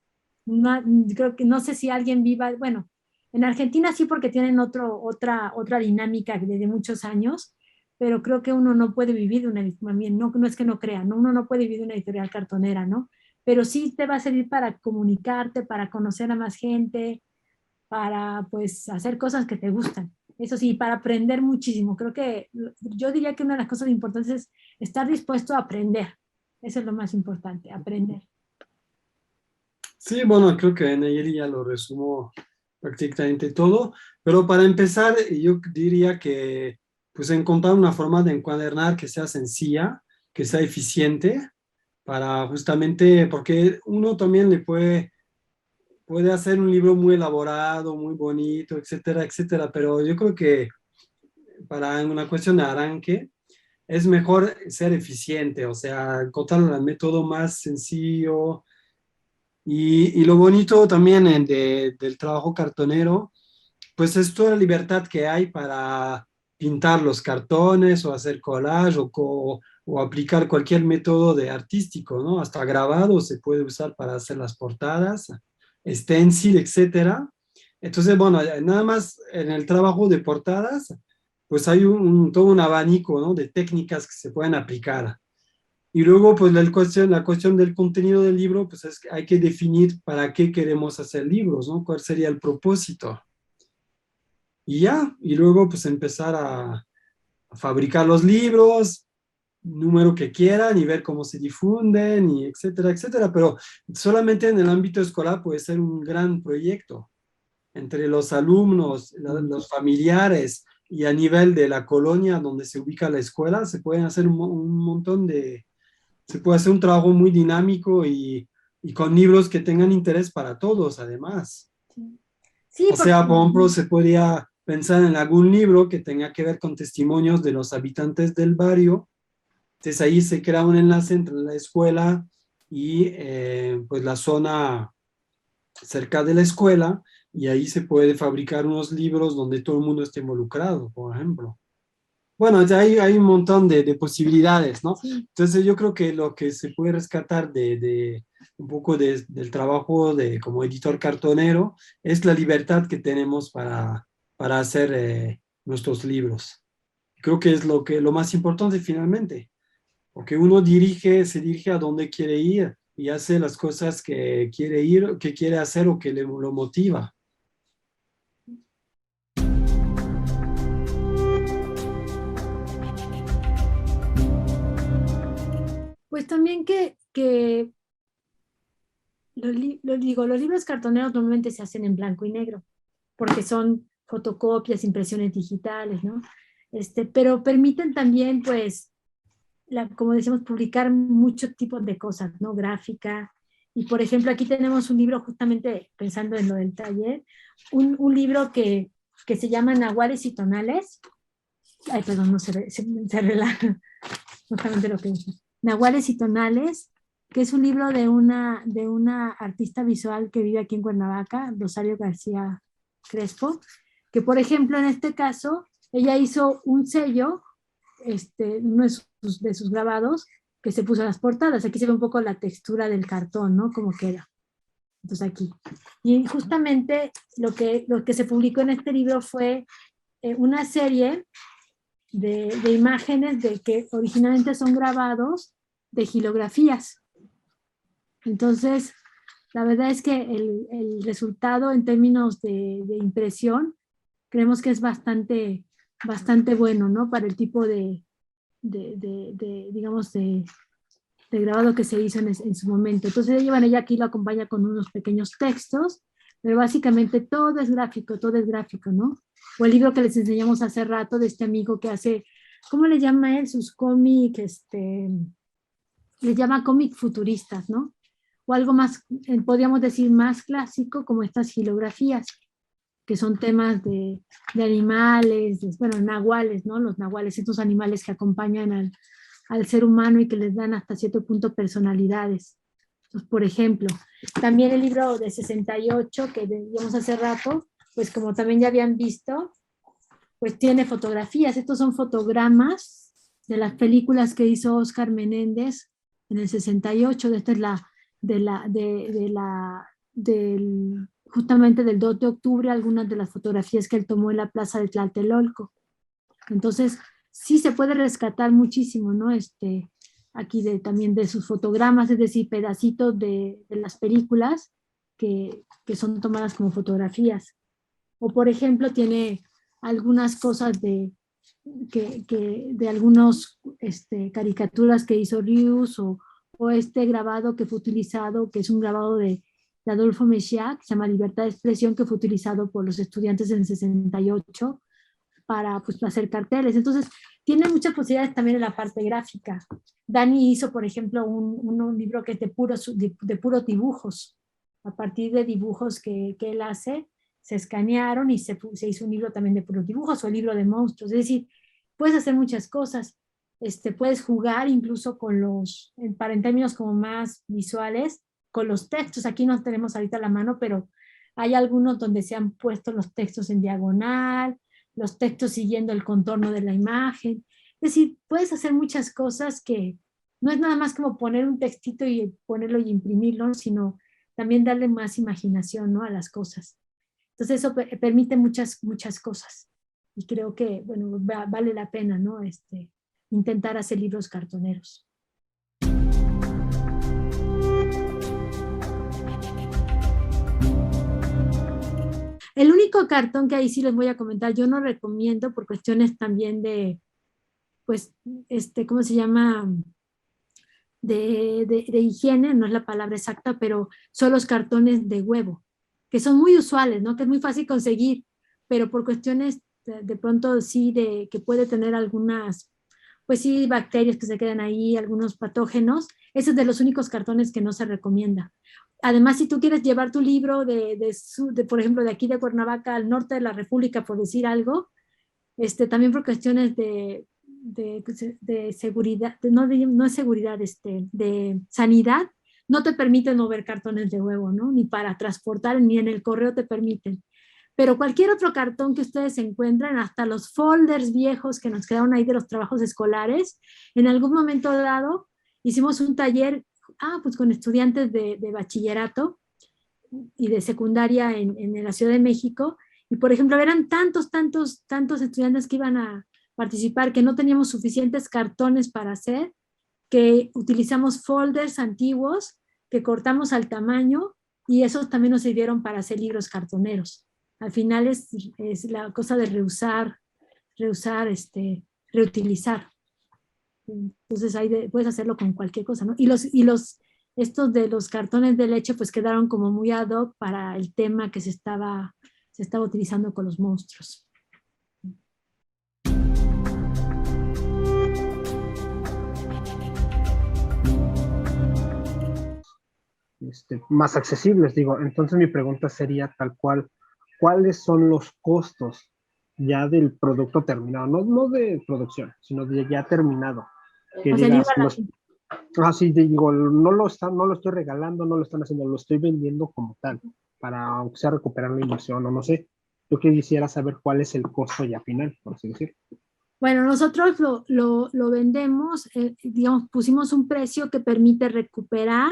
No, creo que no sé si alguien viva, bueno, en Argentina sí porque tienen otra dinámica desde muchos años, pero creo que uno no puede vivir de una editorial, no es que no crea, ¿no? Uno no puede vivir de una editorial cartonera, ¿no? Pero sí te va a servir para comunicarte, para conocer a más gente, para pues hacer cosas que te gustan. Eso sí, para aprender muchísimo. Creo que yo diría que una de las cosas importantes es estar dispuesto a aprender. Eso es lo más importante, aprender. Sí, bueno, creo que Nayeli ya lo resumo prácticamente todo, pero para empezar yo diría que pues encontrar una forma de encuadernar que sea sencilla, que sea eficiente, para justamente, porque uno también puede hacer un libro muy elaborado, muy bonito, etcétera, etcétera, pero yo creo que para una cuestión de arranque es mejor ser eficiente, o sea, encontrar el método más sencillo. Y lo bonito también del trabajo cartonero, pues es toda la libertad que hay para pintar los cartones o hacer collage o aplicar cualquier método de artístico, ¿no? Hasta grabado se puede usar para hacer las portadas, stencil, etcétera. Entonces, bueno, nada más en el trabajo de portadas, pues hay todo un abanico, ¿no? De técnicas que se pueden aplicar. Y luego, pues la cuestión del contenido del libro, pues es que hay que definir para qué queremos hacer libros, ¿no? ¿Cuál sería el propósito? Y ya, y luego pues empezar a fabricar los libros, número que quieran y ver cómo se difunden y etcétera, etcétera. Pero solamente en el ámbito escolar puede ser un gran proyecto. Entre los alumnos, los familiares y a nivel de la colonia donde se ubica la escuela, se pueden hacer un montón se puede hacer un trabajo muy dinámico y con libros que tengan interés para todos, además. Sí, O sea, por ejemplo, se podría pensar en algún libro que tenga que ver con testimonios de los habitantes del barrio. Entonces ahí se crea un enlace entre la escuela y pues la zona cerca de la escuela, y ahí se puede fabricar unos libros donde todo el mundo esté involucrado, por ejemplo. Bueno, ya hay un montón de posibilidades, ¿no? Sí. Entonces yo creo que lo que se puede rescatar de un poco del trabajo como editor cartonero es la libertad que tenemos para hacer nuestros libros. Creo que es lo más importante finalmente, porque uno se dirige a donde quiere ir y hace las cosas que quiere ir, que quiere hacer o que lo motiva. Pues también que los libros cartoneros normalmente se hacen en blanco y negro, porque son fotocopias, impresiones digitales, ¿no? Pero permiten también, pues, como decíamos, publicar muchos tipos de cosas, ¿no? Gráfica. Y por ejemplo, aquí tenemos un libro, justamente pensando en lo del taller, un libro que se llama Nahuales y Tonales. Ay, perdón, no se relaja justamente lo que dice. Nahuales y Tonales, que es un libro de una artista visual que vive aquí en Cuernavaca, Rosario García Crespo, que por ejemplo en este caso, ella hizo un sello, uno de sus grabados, que se puso en las portadas. Aquí se ve un poco la textura del cartón, ¿no? Cómo queda. Entonces aquí. Y justamente lo que se publicó en este libro fue una serie de imágenes que originalmente son grabados de gilografías. Entonces, la verdad es que el resultado en términos de impresión, creemos que es bastante bueno, ¿no? Para el tipo digamos, de grabado que se hizo en su momento. Entonces, ella aquí lo acompaña con unos pequeños textos, pero básicamente todo es gráfico, ¿no? O el libro que les enseñamos hace rato de este amigo que hace, ¿cómo le llama él? Sus cómics, le llama cómic futuristas, ¿no? O algo más, podríamos decir, más clásico, como estas gilografías, que son temas de animales, bueno, nahuales, ¿no? Los nahuales, estos animales que acompañan al ser humano y que les dan hasta cierto punto personalidades. Entonces, por ejemplo, también el libro de 68 que veíamos hace rato, pues como también ya habían visto, pues tiene fotografías. Estos son fotogramas de las películas que hizo Oscar Menéndez en el 68. Esta es justamente del 2 de octubre, algunas de las fotografías que él tomó en la plaza de Tlatelolco. Entonces, sí se puede rescatar muchísimo, ¿no? Aquí también de sus fotogramas, es decir, pedacitos de las películas que son tomadas como fotografías. O por ejemplo, tiene algunas cosas de algunos caricaturas que hizo Rius, o grabado que fue utilizado, que es un grabado de Adolfo Mejía, que se llama Libertad de Expresión, que fue utilizado por los estudiantes en el 68 para hacer carteles. Entonces, tiene muchas posibilidades también en la parte gráfica. Dani hizo, por ejemplo, un libro que es de puros dibujos. A partir de dibujos que él hace, se escanearon y se hizo un libro también de puros dibujos, o el libro de monstruos. Es decir, puedes hacer muchas cosas. Puedes jugar incluso con en términos como más visuales, con los textos. Aquí no tenemos ahorita a la mano, pero hay algunos donde se han puesto los textos en diagonal, los textos siguiendo el contorno de la imagen. Es decir, puedes hacer muchas cosas que no es nada más como poner un textito y ponerlo y imprimirlo, sino también darle más imaginación, ¿no?, a las cosas. Entonces eso permite muchas cosas. Y creo que, bueno, vale la pena, ¿no?, intentar hacer libros cartoneros. El único cartón que ahí sí les voy a comentar, yo no recomiendo por cuestiones también de, pues, ¿cómo se llama?, de higiene, no es la palabra exacta, pero son los cartones de huevo, que son muy usuales, ¿no?, que es muy fácil conseguir, pero por cuestiones de pronto sí, que puede tener algunas, pues sí, bacterias que se quedan ahí, algunos patógenos. Ese es de los únicos cartones que no se recomienda. Además, si tú quieres llevar tu libro por ejemplo, de aquí de Cuernavaca al norte de la República, por decir algo, también por cuestiones de seguridad, no es seguridad, de sanidad, no te permiten mover cartones de huevo, ¿no? Ni para transportar, ni en el correo te permiten. Pero cualquier otro cartón que ustedes encuentren, hasta los folders viejos que nos quedaron ahí de los trabajos escolares, en algún momento dado hicimos un taller pues con estudiantes de bachillerato y de secundaria en la Ciudad de México, y por ejemplo eran tantos estudiantes que iban a participar que no teníamos suficientes cartones para hacer, que utilizamos folders antiguos que cortamos al tamaño, y esos también nos sirvieron para hacer libros cartoneros. Al final es la cosa de reutilizar. Entonces ahí puedes hacerlo con cualquier cosa, ¿no? Y estos de los cartones de leche pues quedaron como muy ad hoc para el tema que se estaba utilizando con los monstruos. Más accesibles, digo. Entonces mi pregunta sería tal cual, ¿cuáles son los costos ya del producto terminado? No de producción, sino de ya terminado. Que o sea, digas, sí, digo, no lo estoy regalando, no lo están haciendo, lo estoy vendiendo como tal, para aunque sea recuperar la inversión, o no sé. Yo quisiera saber cuál es el costo ya final, por así decirlo. Bueno, nosotros lo vendemos, digamos, pusimos un precio que permite recuperar,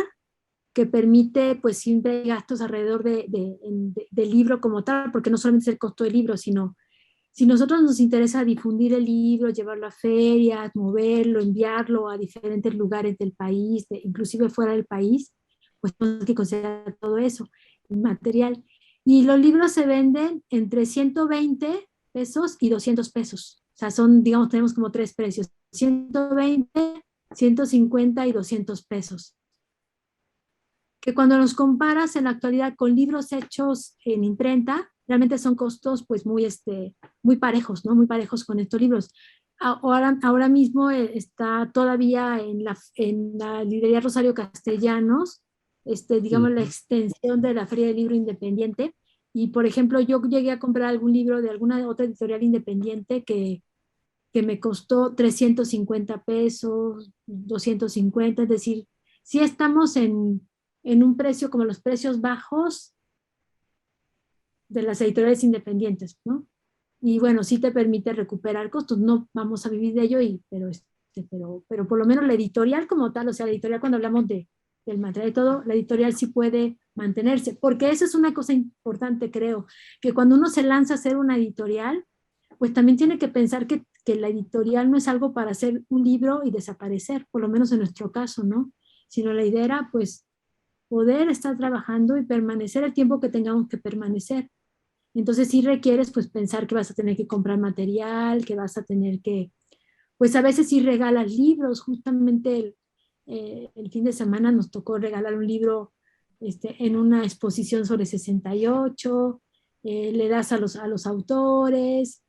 que permite, pues siempre gastos alrededor del libro como tal, porque no solamente es el costo del libro, sino si nosotros nos interesa difundir el libro, llevarlo a ferias, moverlo, enviarlo a diferentes lugares del país, inclusive fuera del país, pues tenemos que considerar todo eso, el material. Y los libros se venden entre 120 pesos y 200 pesos. O sea, digamos, tenemos como tres precios: 120, 150 y 200 pesos. Que cuando los comparas en la actualidad con libros hechos en imprenta, realmente son costos pues muy parejos, ¿no? Muy parejos con estos libros. Ahora mismo está todavía en la librería Rosario Castellanos, digamos, la extensión de la Feria del Libro Independiente. Y por ejemplo, yo llegué a comprar algún libro de alguna otra editorial independiente que me costó 350 pesos, 250, es decir, sí estamos en un precio como los precios bajos de las editoriales independientes, ¿no? Y bueno, sí te permite recuperar costos, no vamos a vivir de ello, pero por lo menos la editorial como tal, o sea, la editorial, cuando hablamos del material y todo, la editorial sí puede mantenerse, porque eso es una cosa importante, creo, que cuando uno se lanza a hacer una editorial, pues también tiene que pensar que que la editorial no es algo para hacer un libro y desaparecer, por lo menos en nuestro caso, ¿no? Sino la idea era, pues, poder estar trabajando y permanecer el tiempo que tengamos que permanecer. Entonces sí requieres, pues, pensar que vas a tener que comprar material, que vas a tener que, pues, a veces sí regalas libros. Justamente el fin de semana nos tocó regalar un libro en una exposición sobre 68, le das a los autores,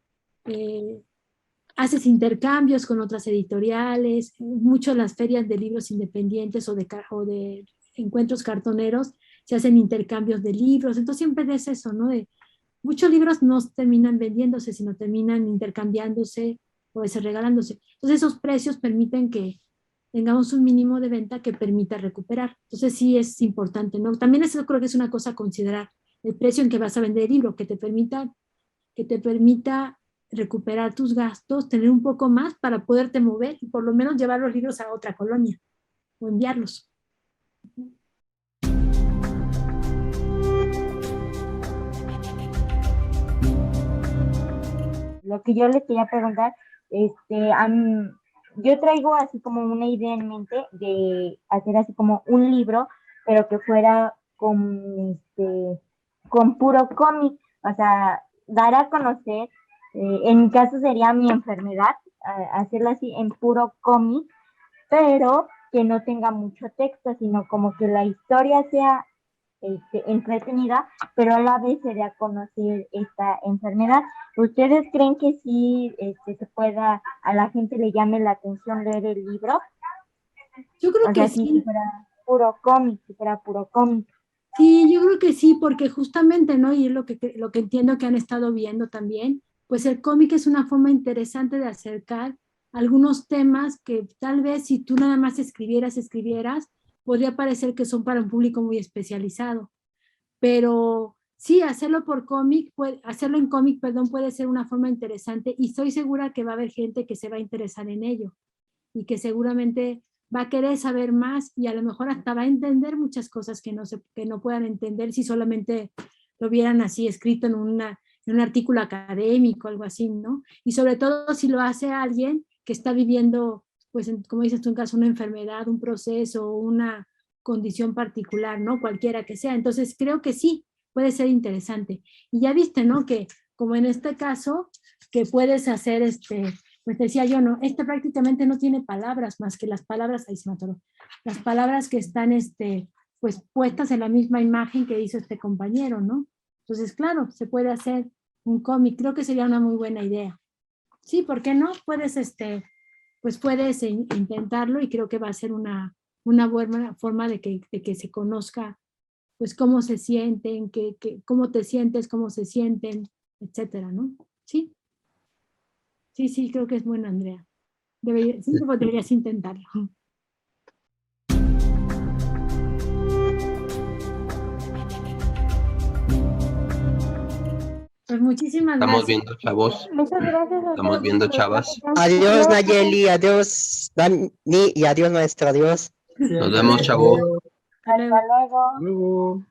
haces intercambios con otras editoriales, mucho las ferias de libros independientes o de encuentros cartoneros, se hacen intercambios de libros, entonces siempre es eso, ¿no? Muchos libros no terminan vendiéndose, sino terminan intercambiándose o regalándose. Entonces esos precios permiten que tengamos un mínimo de venta que permita recuperar. Entonces sí es importante, ¿no? También eso creo que es una cosa a considerar, el precio en que vas a vender el libro, que te permita recuperar tus gastos, tener un poco más para poderte mover y por lo menos llevar los libros a otra colonia o enviarlos. Lo que yo le quería preguntar, yo traigo así como una idea en mente de hacer así como un libro, pero que fuera con puro cómic, o sea, dar a conocer, en mi caso sería mi enfermedad, hacerlo así en puro cómic, pero que no tenga mucho texto, sino como que la historia sea entretenida, pero a la vez se dé a conocer esta enfermedad. ¿Ustedes creen que sí se pueda, a la gente le llame la atención leer el libro? Yo creo que sí. Si fuera puro cómic, Sí, yo creo que sí, porque justamente, ¿no? Y es lo que entiendo que han estado viendo también, pues el cómic es una forma interesante de acercar algunos temas que tal vez si tú nada más escribieras, podría parecer que son para un público muy especializado. Pero sí, hacerlo en cómic, puede ser una forma interesante y estoy segura que va a haber gente que se va a interesar en ello y que seguramente va a querer saber más y a lo mejor hasta va a entender muchas cosas que no puedan entender si solamente lo vieran así escrito en un artículo académico, algo así, ¿no? Y sobre todo si lo hace alguien que está viviendo, pues, como dices tú, en caso, una enfermedad, un proceso, una condición particular, ¿no? Cualquiera que sea. Entonces creo que sí, puede ser interesante. Y ya viste, ¿no? Que como en este caso, que puedes hacer pues decía yo, no, prácticamente no tiene palabras más que las palabras, ahí se me atoró, las palabras que están pues puestas en la misma imagen que hizo este compañero, ¿no? Entonces, claro, se puede hacer un cómic, creo que sería una muy buena idea. Sí, ¿por qué no? Puedes intentarlo y creo que va a ser una buena forma de que se conozca, pues cómo se sienten, cómo te sientes, cómo se sienten, etcétera, ¿no? Sí. Sí, creo que es bueno, Andrea. Deberías intentarlo. Pues muchísimas gracias. Estamos viendo, chavos. Muchas gracias. Estamos viendo, chavas. Adiós, Nayeli, adiós, Dani, y adiós, maestro, adiós. Nos vemos, chavo. Hasta luego. Luego.